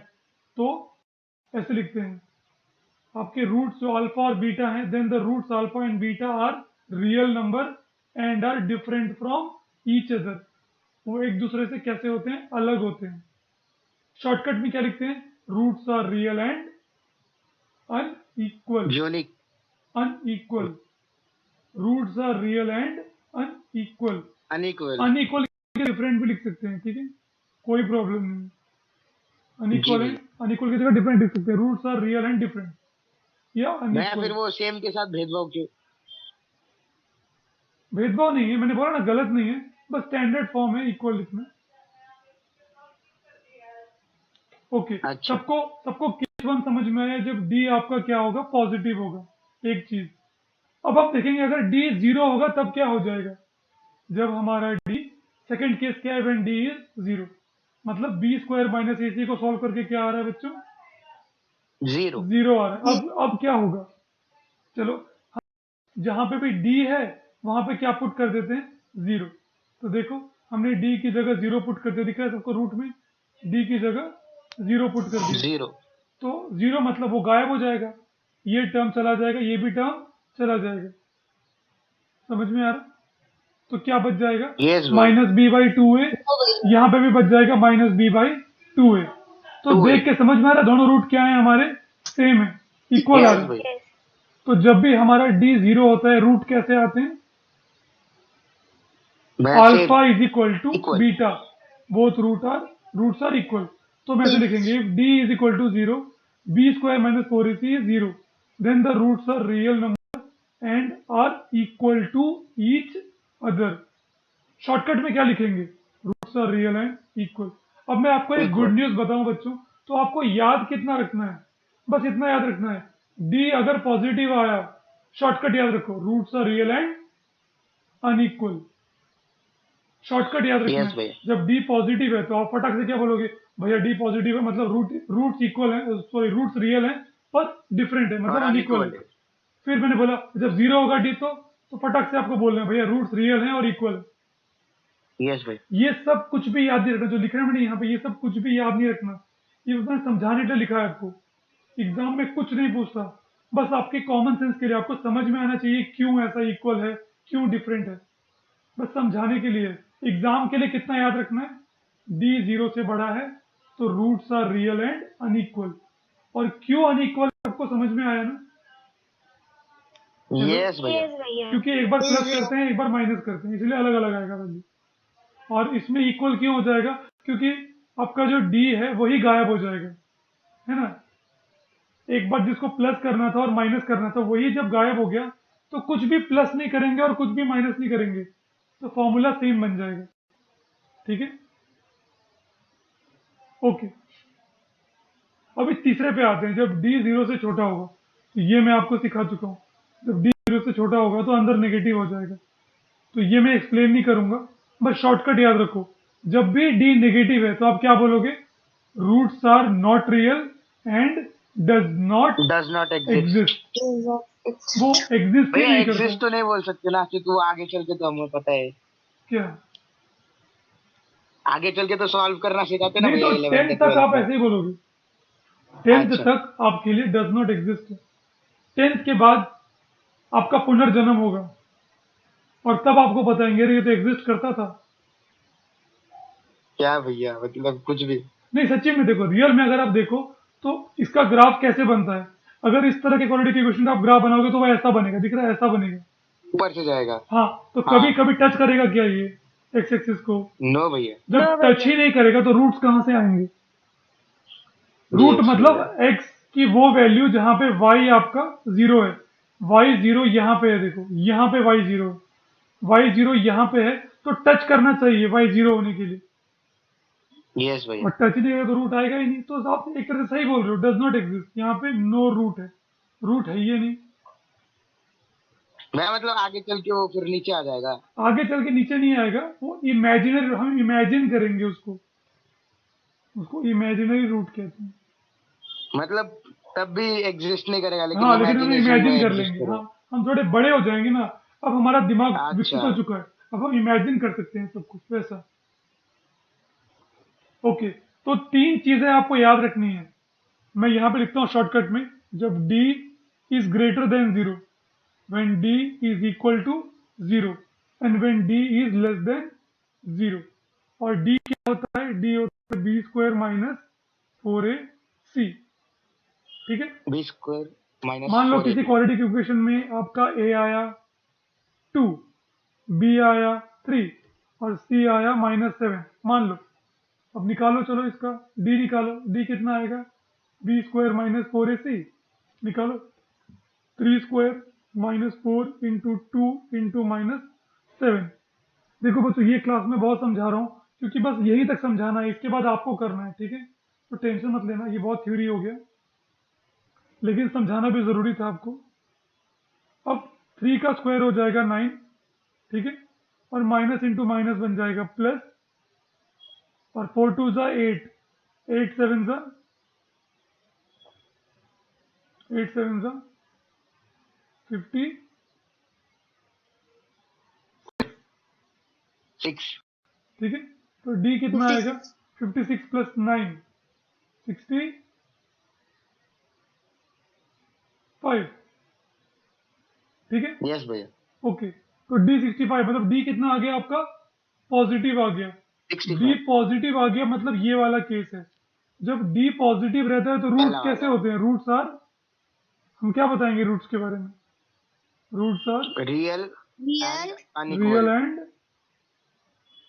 तो ऐसे लिखते हैं, आपके रूट्स जो अल्फा और बीटा हैं, then the roots alpha and beta are real number and are different from each other. वो एक दूसरे से कैसे होते हैं, अलग होते हैं। शॉर्टकट में क्या लिखते हैं, roots are real and unequal. Unique. Unequal, roots are real and unequal. Unequal. Unequal के डिफरेंट भी लिख सकते हैं, ठीक है, कोई प्रॉब्लम नहीं। अनइक्वल जी। अनइक्वल की जगह डिफरेंट लिख सकते हैं, roots are real and different या मैं फिर अनइक्वल। वो सेम के साथ भेदभाव क्यों? भेदभाव नहीं है, मैंने बोला ना गलत नहीं है, बस स्टैंडर्ड फॉर्म है इक्वल लिखना। ओके, अच्छा। सबको सबको केस वन समझ में आया, जब डी आपका क्या होगा, पॉजिटिव होगा। एक चीज अब आप देखेंगे, अगर डी 0 होगा तब क्या हो जाएगा, जब हमारा डी, सेकंड केस क्या है, व्हेन डी इज 0, मतलब बी स्क्वायर माइनस AC को सॉल्व करके क्या आ रहा है बच्चों, 0। 0 आ रहा है। अब क्या होगा, चलो जहां पे भी डी है वहां पे क्या पुट कर देते हैं, 0। तो देखो हमने डी की जगह 0 पुट कर दिया, दिख रहा है सबको रूट में, डी की जगह 0 पुट कर दिया। 0। तो 0 मतलब वो गायब हो जाएगा, ये टर्म चला जाएगा, ये भी टर्म चला जाएगा। समझ में आ रहा? तो क्या बच जाएगा, Yes, भाई। माइनस बी बाई 2a, यहाँ पे भी बच जाएगा माइनस बी बाई 2a। तो 2a। देख के समझ में आ रहा, दोनों रूट क्या है हमारे, सेम है, इक्वल आ Yes, रहा है। भाई। तो जब भी हमारा डी 0 होता है, रूट कैसे आते हैं, वैसे alpha is equal to Equal। Beta, both roots are equal. तो हम ऐसे लिखेंगे, if D is equal to 0, B square minus 4ac is 0, then the roots are real number and are equal to each other. Shortcut में क्या लिखेंगे, roots are real and equal. अब मैं आपको एक गुड Equal। न्यूज बताऊं बच्चों, तो आपको याद कितना रखना है, बस इतना याद रखना है, डी अगर पॉजिटिव आया, शॉर्टकट याद रखो, roots are real and unequal. Shortcut याद रखना Yes, है। भैया। जब डी पॉजिटिव है तो आप फटाक से क्या बोलोगे, भैया डी पॉजिटिव है मतलब रूट्स इक्वल है, सॉरी रूट्स रियल है पर डिफरेंट है, मतलब और अनइक्वल unequal है। फिर मैंने बोला जब 0 होगा डी तो फटाक से आपको बोलना है, भैया रूट्स रियल है और इक्वल है। Yes, भाई। ये सब कुछ भी याद नहीं रखना, जो लिख रहे हैं मैंने यहाँ पे, ये सब कुछ भी याद नहीं रखना। ये मैंने समझाने के लिए लिखा है आपको, एग्जाम में कुछ नहीं पूछता, बस आपके कॉमन सेंस के लिए, आपको समझ में आना चाहिए क्यों ऐसा इक्वल है, क्यों डिफरेंट है, बस समझाने के लिए। एग्जाम के लिए कितना याद रखना है, डी 0 से बड़ा है तो roots are real and unequal. और क्यों अनइक्वल आपको समझ में आया ना, Yes, भैया। क्योंकि एक बार प्लस करते हैं एक बार माइनस करते हैं, इसलिए अलग अलग आएगा वैल्यू। और इसमें इक्वल क्यों हो जाएगा, क्योंकि आपका जो डी है वही गायब हो जाएगा, है ना। एक बार जिसको प्लस करना था और माइनस करना था वही जब गायब हो गया, तो कुछ भी प्लस नहीं करेंगे और कुछ भी माइनस नहीं करेंगे, तो फॉर्मूला सेम बन जाएगा। ठीक है, ओके। अभी तीसरे पे आते हैं, जब डी 0 से छोटा होगा, तो ये मैं आपको सिखा चुका हूँ, जब डी 0 से छोटा होगा तो अंदर नेगेटिव हो जाएगा। तो ये मैं एक्सप्लेन नहीं करूंगा, बस शॉर्टकट याद रखो, जब भी डी नेगेटिव है तो आप क्या बोलोगे, roots are not real and does not Does not exist। Exist. वो एग्जिस्ट ही भैया नहीं exist करता। तो नहीं बोल सकते ना, क्योंकि वो आगे चल के तो हमें पता है, क्या, आगे चल के तो सॉल्व करना सिखाते ना नहीं भैया तो 11th 10 तक आप 12th में। ऐसे ही बोलोगे, 10th अच्छा। तक आपके लिए डज नॉट एग्जिस्ट है। 10th के बाद आपका पुनर्जन्म होगा और तब आपको बताएंगे अरे ये तो एग्जिस्ट करता था। क्या भैया, मतलब कुछ भी। नहीं सच्ची में देखो, रियल में अगर आप देखो तो इसका ग्राफ कैसे बनता है, अगर इस तरह के क्वालिटी के क्वेश्चन का आप ग्राफ बनाओगे तो वो ऐसा बनेगा, दिख रहा है ऐसा बनेगा। ऊपर से जाएगा। हाँ, तो हाँ। कभी कभी टच करेगा क्या ये एक्स एक्सिस को, नो भैया। जब टच ही नहीं करेगा तो रूट्स कहाँ से आएंगे, रूट Yes, मतलब x की वो वैल्यू जहां पे y आपका 0 है, y 0 यहाँ पे है, देखो यहाँ पे y 0 है, y 0 यहाँ पे है, तो टच करना चाहिए y 0 होने के लिए, यस भैया। और टच नहीं करेगा तो रूट आएगा ही नहीं। तो आप एक तरह से सही बोल रहे हो, डज नॉट एग्जिस्ट, यहाँ पे नो रूट है, रूट है ये नहीं। मैं मतलब आगे चल के वो फिर नीचे आ जाएगा। आगे चल के नीचे नहीं आएगा, वो इमेजिनरी, हम इमेजिन करेंगे उसको, उसको इमेजिनरी रूट कहते हैं। मतलब तब भी एग्जिस्ट नहीं करेगा, लेकिन हाँ, लेकिन हम इमेजिनेशन में इमेजिन कर एग्जिस्ट लेंगे। हाँ, करेगा। हम थोड़े बड़े हो जाएंगे ना, अब हमारा दिमाग विकसित अच्छा। हो चुका है, अब हम इमेजिन कर सकते हैं सब कुछ वैसा। ओके, तो 3 चीजें आपको याद रखनी है, मैं यहाँ पे लिखता हूँ शॉर्टकट में। जब d is greater than 0, when d is equal to 0, and when d is less than 0। और d क्या होता है? d होता है b स्क्वायर माइनस 4ac। ठीक है, बी स्क्वायर माइनस मान लो 4 किसी क्वाड्रेटिक इक्वेशन में आपका a आया 2, b आया 3 और c आया -7, मान लो। अब निकालो, चलो इसका d निकालो, d कितना आएगा? b स्क्वायर माइनस 4ac, निकालो। 3 स्क्वायर माइनस 4 इंटू 2 इंटू -7। देखो बच्चों, ये क्लास में बहुत समझा रहा हूँ क्योंकि बस यही तक समझाना है, इसके बाद आपको करना है, ठीक है? तो टेंशन मत लेना, ये बहुत थ्योरी हो गया, लेकिन समझाना भी ज़रूरी था आपको। अब 3 का स्क्वायर हो जाएगा 9, ठीक है? और माइनस इंटू माइनस बन जाएगा प्लस, और 4 टू ज़ा 8, 8 7 ज़ा 50, 6। ठीक है? तो d कितना आएगा? 56। 56 प्लस 9, 65, ठीक है? यस भैया। ओके, तो d 65 मतलब d कितना आ गया आपका? पॉजिटिव आ गया। d 65 पॉजिटिव आ गया मतलब ये वाला केस है। जब d पॉजिटिव रहता है तो रूट्स पहला कैसे वाला। होते हैं? रूट्स आर, हम क्या बताएंगे रूट्स के बारे में? Roots are real real and real unequal. And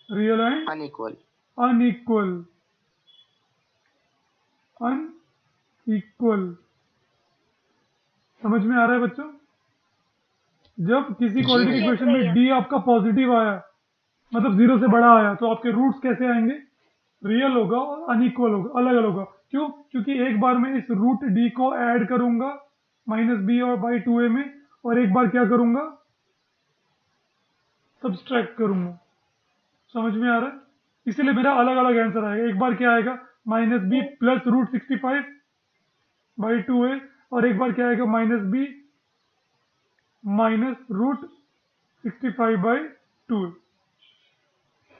real and unequal. Unequal, unequal. समझ में आ रहा है बच्चों? जब किसी जी क्वाड्रेटिक भैया। इक्वेशन में d आपका पॉजिटिव आया, मतलब 0 से बड़ा आया, तो आपके रूट्स कैसे आएंगे? रियल होगा और अनइक्वल होगा, अलग अलग होगा। क्यों? क्योंकि एक बार मैं इस रूट d को ऐड करूंगा -b और बाई 2a में, और एक बार क्या करूंगा? सब्सट्रैक्ट करूंगा। समझ में आ रहा है? इसीलिए मेरा अलग अलग आंसर आएगा। एक बार क्या आएगा? -b plus root 65 by 2a, और एक बार क्या आएगा? -b minus root 65 by 2a।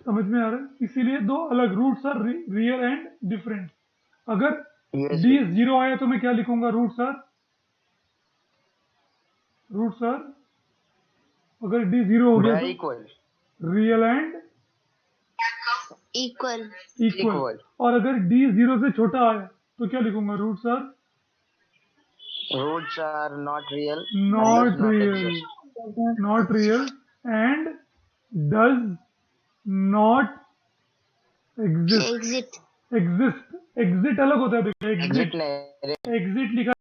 समझ में आ रहा है? इसीलिए दो अलग roots are real and different. अगर यस d भैया। 0 आया तो मैं क्या लिखूंगा? रूट्स आर, अगर d 0 हो गया भैया तो equal. Real and equal equal. Equal. और अगर d 0 से छोटा आया तो क्या लिखूंगा? Roots are roots are not real, does not not real, exist. Not real and does not exist. Exit exist, exit अलग होता है बेटा, एग्जिट एग्जिट। नहीं। एग्जिट लिखा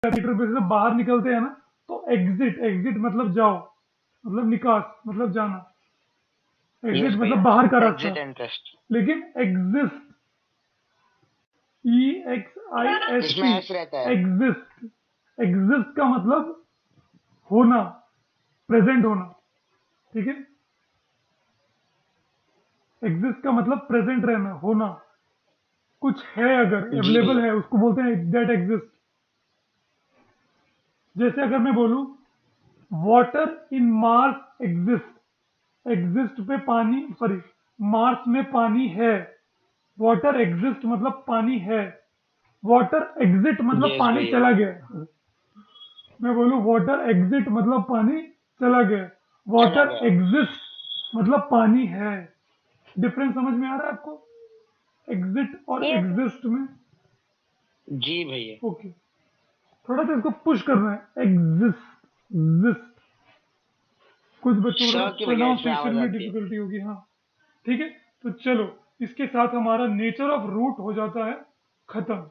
मीटर पे से बाहर निकलते हैं ना, तो एग्जिट, एग्जिट मतलब जाओ, मतलब निकास, मतलब जाना। एग्जिट यस मतलब भैया। बाहर का रास्ता। Exit interest. लेकिन exist, E X I S इसमें टी, एस रहता है। एग्जिस्ट, एग्जिस्ट का मतलब होना, प्रेजेंट होना, ठीक है? एग्जिस्ट का मतलब प्रेजेंट रहना, होना। कुछ है अगर जी अवेलेबल भैया। है, उसको बोलते हैं दैट एग्जिस्ट। जैसे अगर मैं बोलूं water in Mars exist, exist पे पानी, सॉरी, मार्स में पानी है। वाटर एग्जिस्ट मतलब पानी है, वाटर एग्जिट मतलब यस पानी भैया। चला गया। मैं बोलूं वाटर एग्जिट मतलब पानी चला गया, चला वाटर गया। एग्जिस्ट मतलब पानी है। डिफरेंस समझ में आ रहा है आपको एग्जिट और Yes. एग्जिस्ट में? जी भैया। ओके, थोड़ा सा इसको पुश करना है, एग्जिस्ट, एग्जिस्ट। कुछ बच्चों को थोड़ा स की भैया इसमें प्रोनाउंसिएशन आवाज में आती है। डिफिकल्टी होगी, हाँ, ठीक है? तो चलो, इसके साथ हमारा नेचर ऑफ रूट हो जाता है खत्म।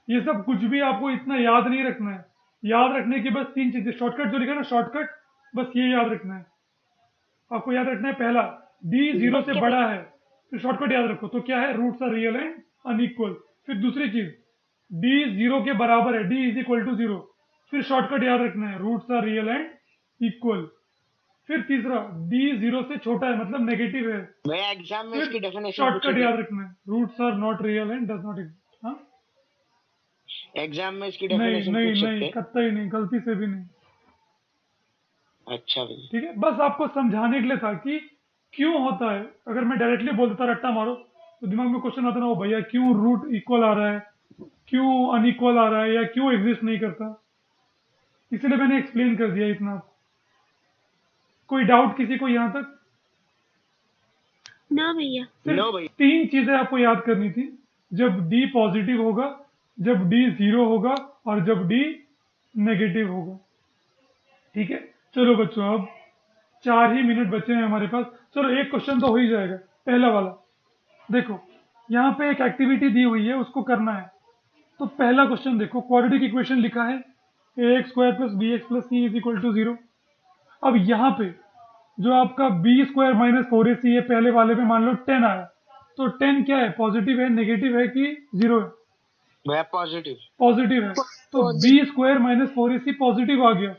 ये सब कुछ भी आपको इतना याद नहीं रखना है। याद रखने की बस 3 चीजें, शॉर्टकट जो लिखा है ना, शॉर्टकट, बस ये याद रखना है। आपको याद रखना है पहला डी जीरो से बड़ा है, फिर शॉर्टकट याद रखो तो क्या है, roots are real and unequal. फिर दूसरी चीज डी जीरो के बराबर है, D is equal to zero, फिर शॉर्टकट याद रखना है roots are real and equal. फिर तीसरा डी जीरो से छोटा है मतलब नेगेटिव है, भैया एग्जाम में इसकी फिर डेफिनेशन शॉर्टकट पूछी याद रखना है roots are not real and does not exist. हाँ एग्जाम में इसकी नहीं डेफिनेशन नहीं पूछ नहीं, सकते हैं? कतई नहीं, गलती से भी नहीं। अच्छा भैया। ठीक है, बस आपको समझाने के लिए था कि क्यों होता है। अगर मैं डायरेक्टली बोल देता रट्टा मारो तो दिमाग में क्वेश्चन आता ना, वो भैया क्यों रूट इक्वल आ रहा है, क्यों अनइक्वल आ रहा है, या क्यों एग्जिस्ट नहीं करता। इसलिए मैंने एक्सप्लेन कर दिया इतना। कोई डाउट किसी को यहाँ तक? ना भैया। सिर्फ नो भैया। 3 चीजें आपको याद करनी थी, जब डी पॉजिटिव होगा, जब डी जीरो होगा, और जब डी नेगेटिव होगा। ठीक है, चलो बच्चों अब 4 ही मिनट बचे हैं हमारे पास। चलो एक क्वेश्चन तो हो ही जाएगा, पहला वाला। देखो यहाँ पे एक एक्टिविटी दी हुई है, उसको करना है। तो पहला क्वेश्चन देखो, क्वाड्रेटिक इक्वेशन लिखा है A X square plus B X plus C is equal to zero. अब यहाँ पे जो आपका B square minus four A C है, पहले वाले में मान लो 10 आया, तो 10 क्या है, पॉजिटिव है, नेगेटिव है कि जीरो है? भैया पॉजिटिव। पॉजिटिव है, तो B square minus four A C positive आ गया।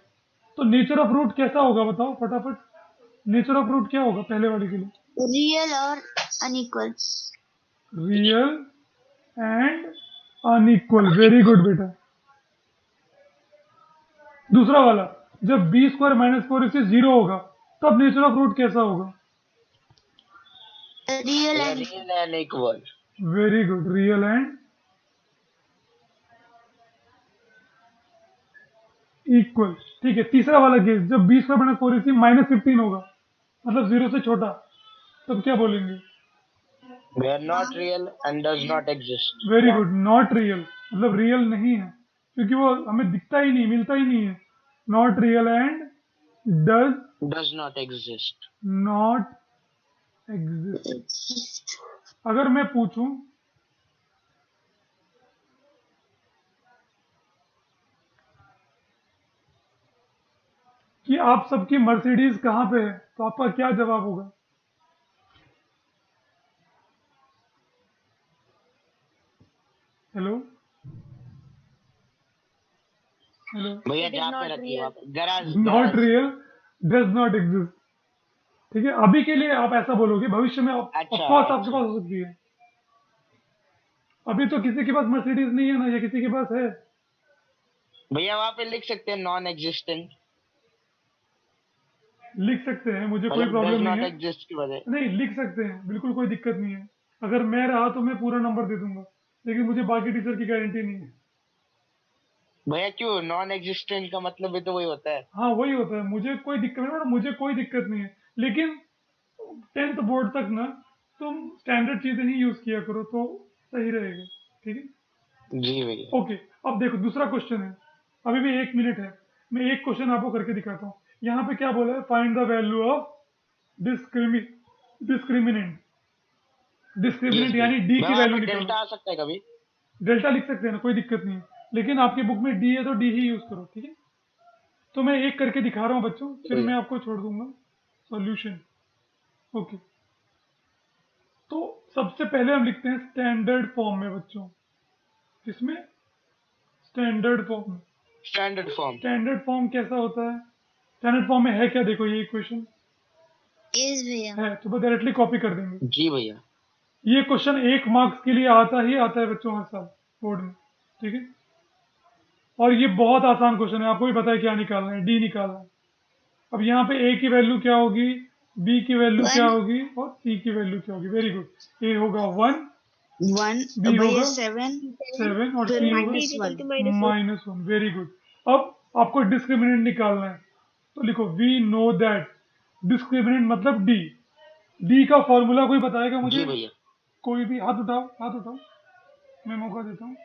तो नेचर ऑफ रूट कैसा होगा बताओ फटाफट, नेचर ऑफ रूट क्या होगा पहले वाले के लिए? रियल और अनइक्वल। Real and unequal, very good बेटा। दूसरा वाला, जब बी स्क्वायर माइनस फोर से जीरो होगा तब नेचर ऑफ रूट कैसा होगा? Real and real and equal. Very good, real and equal. ठीक है, तीसरा वाला केस, जब B square minus four minus 15 होगा, मतलब जीरो से छोटा, तब क्या बोलेंगे? भैया not real and does not exist. Very good, not real, मतलब रियल नहीं है, क्योंकि वो हमें दिखता ही नहीं, मिलता ही नहीं है। Not real and does not exist. Not exist. अगर मैं पूछूं कि आप सबकी मर्सिडीज कहाँ पे है, तो आपका क्या जवाब होगा? Hello hello. भैया It is जहाँ पे not रखी हो real. आप, garage not garage. Real, does not exist. ठीक है, अभी के लिए आप ऐसा बोलोगे, भविष्य में ऑफ अच्छा कोर्स आपके अच्छा। पास हो सकती है। अभी तो किसी के पास मर्सिडीज नहीं है ना, या किसी के पास है? भैया वहाँ पे लिख सकते हैं नॉन एग्जिस्टेंट, लिख सकते हैं, मुझे कोई मतलब डज प्रॉब्लम नहीं नॉट है। एग्जिस्ट की वजह। नहीं, लिख सकते हैं, बिल्कुल कोई दिक्कत नहीं है। अगर मैं रहा तो मैं पूरा नंबर दे दूंगा, लेकिन मुझे बाकी टीचर की गारंटी नहीं है। भैया क्यों, नॉन एग्जिस्टेंट का मतलब भी तो वही होता है। हाँ वही होता है, मुझे कोई दिक्कत नहीं है, मुझे कोई दिक्कत नहीं है, लेकिन 10th बोर्ड तक ना तुम स्टैंडर्ड चीजें ही यूज किया करो तो सही रहेगा। ठीक है, जी भैया। ओके। अब देखो दूसरा क्वेश्चन है, अभी भी 1 मिनट है, मैं एक क्वेश्चन आपको करके दिखाता हूँ। यहाँ पे क्या बोला है, find the value of discriminant. Yes discriminant भैया। यानी डी मैं की वहाँ वैल्यू पे निकालो। डेल्टा आ सकता है कभी? डेल्टा लिख सकते हैं ना, कोई दिक्कत नहीं है, लेकिन आपकी बुक में डी है तो डी ही यूज करो। ठीक है, तो मैं एक करके दिखा रहा हूँ बच्चों, फिर मैं आपको छोड़ दूंगा सॉल्यूशन। ओके, तो सबसे पहले हम लिखते हैं स्टैंडर्ड फॉर्म में बच्चों। किसमें? स्टैंडर्ड फॉर्म में। Standard form. स्टैंडर्ड फॉर्म कैसा होता है? स्टैंडर्ड फॉर्म में है क्या, देखो ये इक्वेशन यस भैया। है, तो बस डायरेक्टली कॉपी कर देंगे। जी भैया। ये क्वेश्चन 1 मार्क्स के लिए आता ही आता है बच्चों, हर साल बोर्ड में। ठीक है, और ये बहुत आसान क्वेश्चन है, आपको भी पता है क्या निकालना है, डी निकालना है। अब यहाँ पे ए की वैल्यू क्या होगी, बी की वैल्यू क्या 1 होगी, और सी की वैल्यू क्या होगी? Very good. ए होगा 1, 1 बी भैया होगा 7 7, और फिर सी होगा minus equal 1। To -1। -1। Very good. अब आपको डिस्क्रिमिनेंट निकालना है, तो लिखो वी नो दैट। डिस्क्रिमिनेंट मतलब डी। डी का फॉर्मूला कोई बताएगा मुझे? जी भैया। कोई भी हाथ उठाओ, हाथ उठाओ, मैं मौका देता हूँ,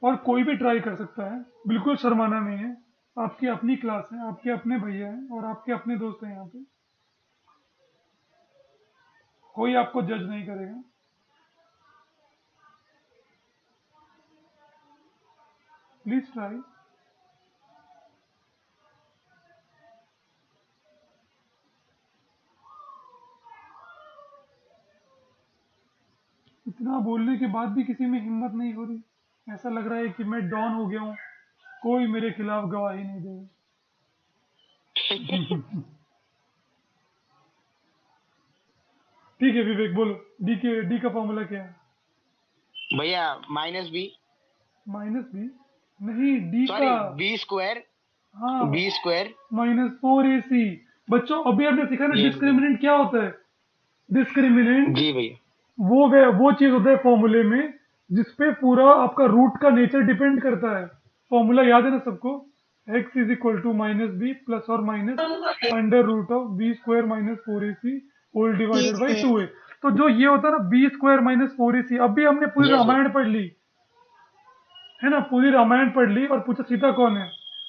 और कोई भी ट्राई कर सकता है, बिल्कुल शर्माना नहीं है। आपकी अपनी क्लास है, आपके अपने भैया हैं और आपके अपने दोस्त हैं यहाँ पे, कोई आपको जज नहीं करेगा। Please try. बोलने के बाद भी किसी में हिम्मत नहीं हो रही। ऐसा लग रहा है कि मैं डॉन हो गया हूँ, कोई मेरे खिलाफ गवाही नहीं देगा। ठीक है विवेक, बोलो डी का फॉर्मूला क्या है? भैया -b, -b नहीं, डी सॉरी का। b स्क्वायर, हाँ, b स्क्वायर। -4ac। बच्चों अभी आपने सीखा ना Yes, डिस्क्रिमिनेंट क्या होता है? डिस्क्रिमिनेंट जी भैया। वो चीज होता है फॉर्मूले में जिसपे पूरा आपका रूट का नेचर डिपेंड करता है। फॉर्मूला याद है ना सबको? x is equal to -b plus और minus under root of b square -4ac whole divided Yes, by sir. 2a। तो जो ये होता है ना b स्क्वायर -4ac, अभी हमने पूरी Yes, sir. रामायण पढ़ ली है ना, पूरी रामायण पढ़ ली और पूछा सीता कौन है,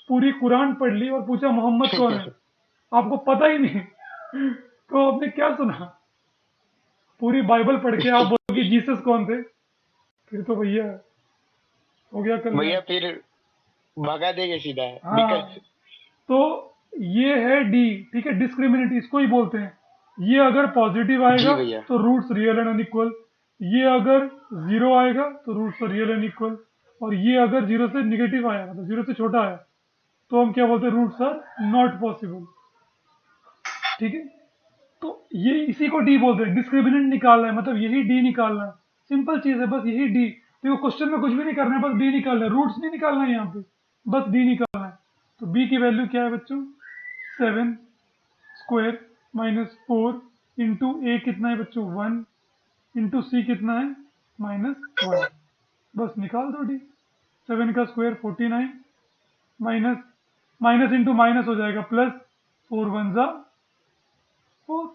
पूरी कुरान पढ़ ली और पूछा मोहम्मद कौन है, आपको पता ही नहीं। तो आपने क्या सुना? पूरी बाइबल पढ़ के आप बोलोगे जीसस कौन थे? फिर तो भैया हो गया कल्याण। भैया फिर भगा देंगे सीधा। हाँ, निकल। तो ये है डी, ठीक है, डिस्क्रिमिनेंट इसको ही बोलते हैं। ये अगर पॉजिटिव आएगा जी भैया। तो रूट्स रियल एंड अनइक्वल, ये अगर जीरो आएगा तो रूट्स रियल एंड इक्वल, और ये अगर जीरो से निगेटिव आया मतलब जीरो से छोटा आया तो हम क्या बोलते हैं? Roots are not possible. ठीक है, तो ये इसी को डी बोलते हैं। डिस्क्रिमिनेंट निकालना है मतलब यही डी निकालना है, सिंपल चीज है, बस यही डी। देखो क्वेश्चन में कुछ भी नहीं करना है, बस डी निकालना है, रूट्स नहीं निकालना है यहाँ पे, बस डी निकालना है। तो बी की वैल्यू क्या है बच्चों? 7 स्क्वायर -4 इंटू ए कितना है बच्चों? 1 इंटू सी कितना है? -1। बस निकाल दो डी। 7 का square 49 minus minus into minus हो जाएगा प्लस, 4 1 जा 4।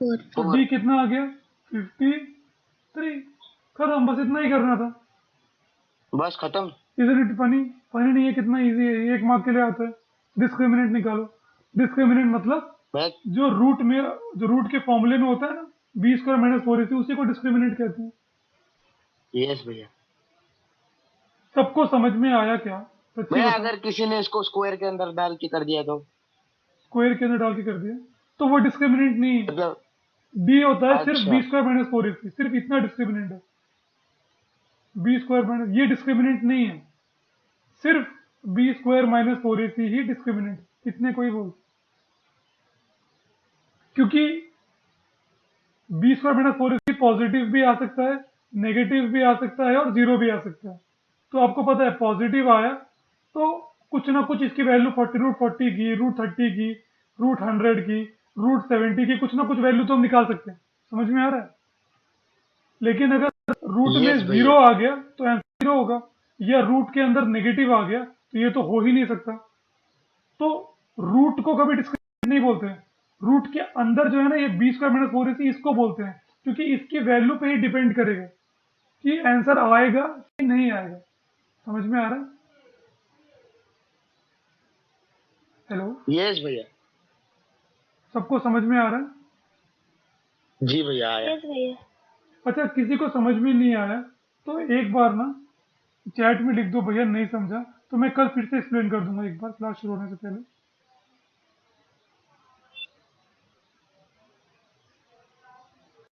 4. तो डी कितना आ गया? 53। खत्म, बस इतना ही करना था। बस खत्म। Isn't it funny? फनी नहीं है, कितना इजी है, ये 1 मार्क के लिए आता है। डिस्क्रिमिनेंट निकालो। डिस्क्रिमिनेंट मतलब बस जो रूट के फॉर्मूले में होता है ना, b स्क्वायर -4ac, उसी को डिस्क्रिमिनेंट कहते हैं। यस भैया। सबको समझ में आया क्या? सच्ची भैया बताओ। अगर किसी ने इसको स्क्वायर के अंदर डाल के कर दिया तो स्क्वायर के अंदर डाल के कर दिया तो वो डिस्क्रिमिनेंट नहीं है। मतलब। डी होता है सिर्फ अच्छा। b स्क्वायर -4ac, सिर्फ इतना डिस्क्रिमिनेंट है। b स्क्वायर माइनस, ये डिस्क्रिमिनेंट नहीं है, सिर्फ b स्क्वायर -4ac ही डिस्क्रिमिनेंट, इतने को ही बोल। क्योंकि b स्क्वायर -4ac पॉजिटिव भी आ सकता है, नेगेटिव भी आ सकता है और जीरो भी आ सकता है। तो आपको पता है पॉजिटिव आया तो कुछ ना कुछ इसकी वैल्यू √40 की, √30 की, √100 की, √70 की, कुछ ना कुछ वैल्यू तो हम निकाल सकते हैं। समझ में आ रहा है? लेकिन अगर रूट में यस जीरो भैया। आ गया तो आंसर जीरो होगा, या रूट के अंदर नेगेटिव आ गया तो ये तो हो ही नहीं सकता। तो रूट को कभी डिस्क्रिमिनेंट नहीं बोलते हैं। रूट के अंदर जो है ना, ये b स्क्वायर -4ac इसको बोलते हैं, क्योंकि इसकी वैल्यू पे ही डिपेंड करेगा कि आंसर आएगा कि नहीं आएगा। समझ में आ रहा है? हेलो, यस भैया। सबको समझ में आ रहा है? जी भैया आया। यस भैया। अच्छा, किसी को समझ में नहीं आया तो एक बार ना चैट में लिख दो भैया नहीं समझा, तो मैं कल फिर से एक्सप्लेन कर दूंगा एक बार क्लास शुरू होने से पहले।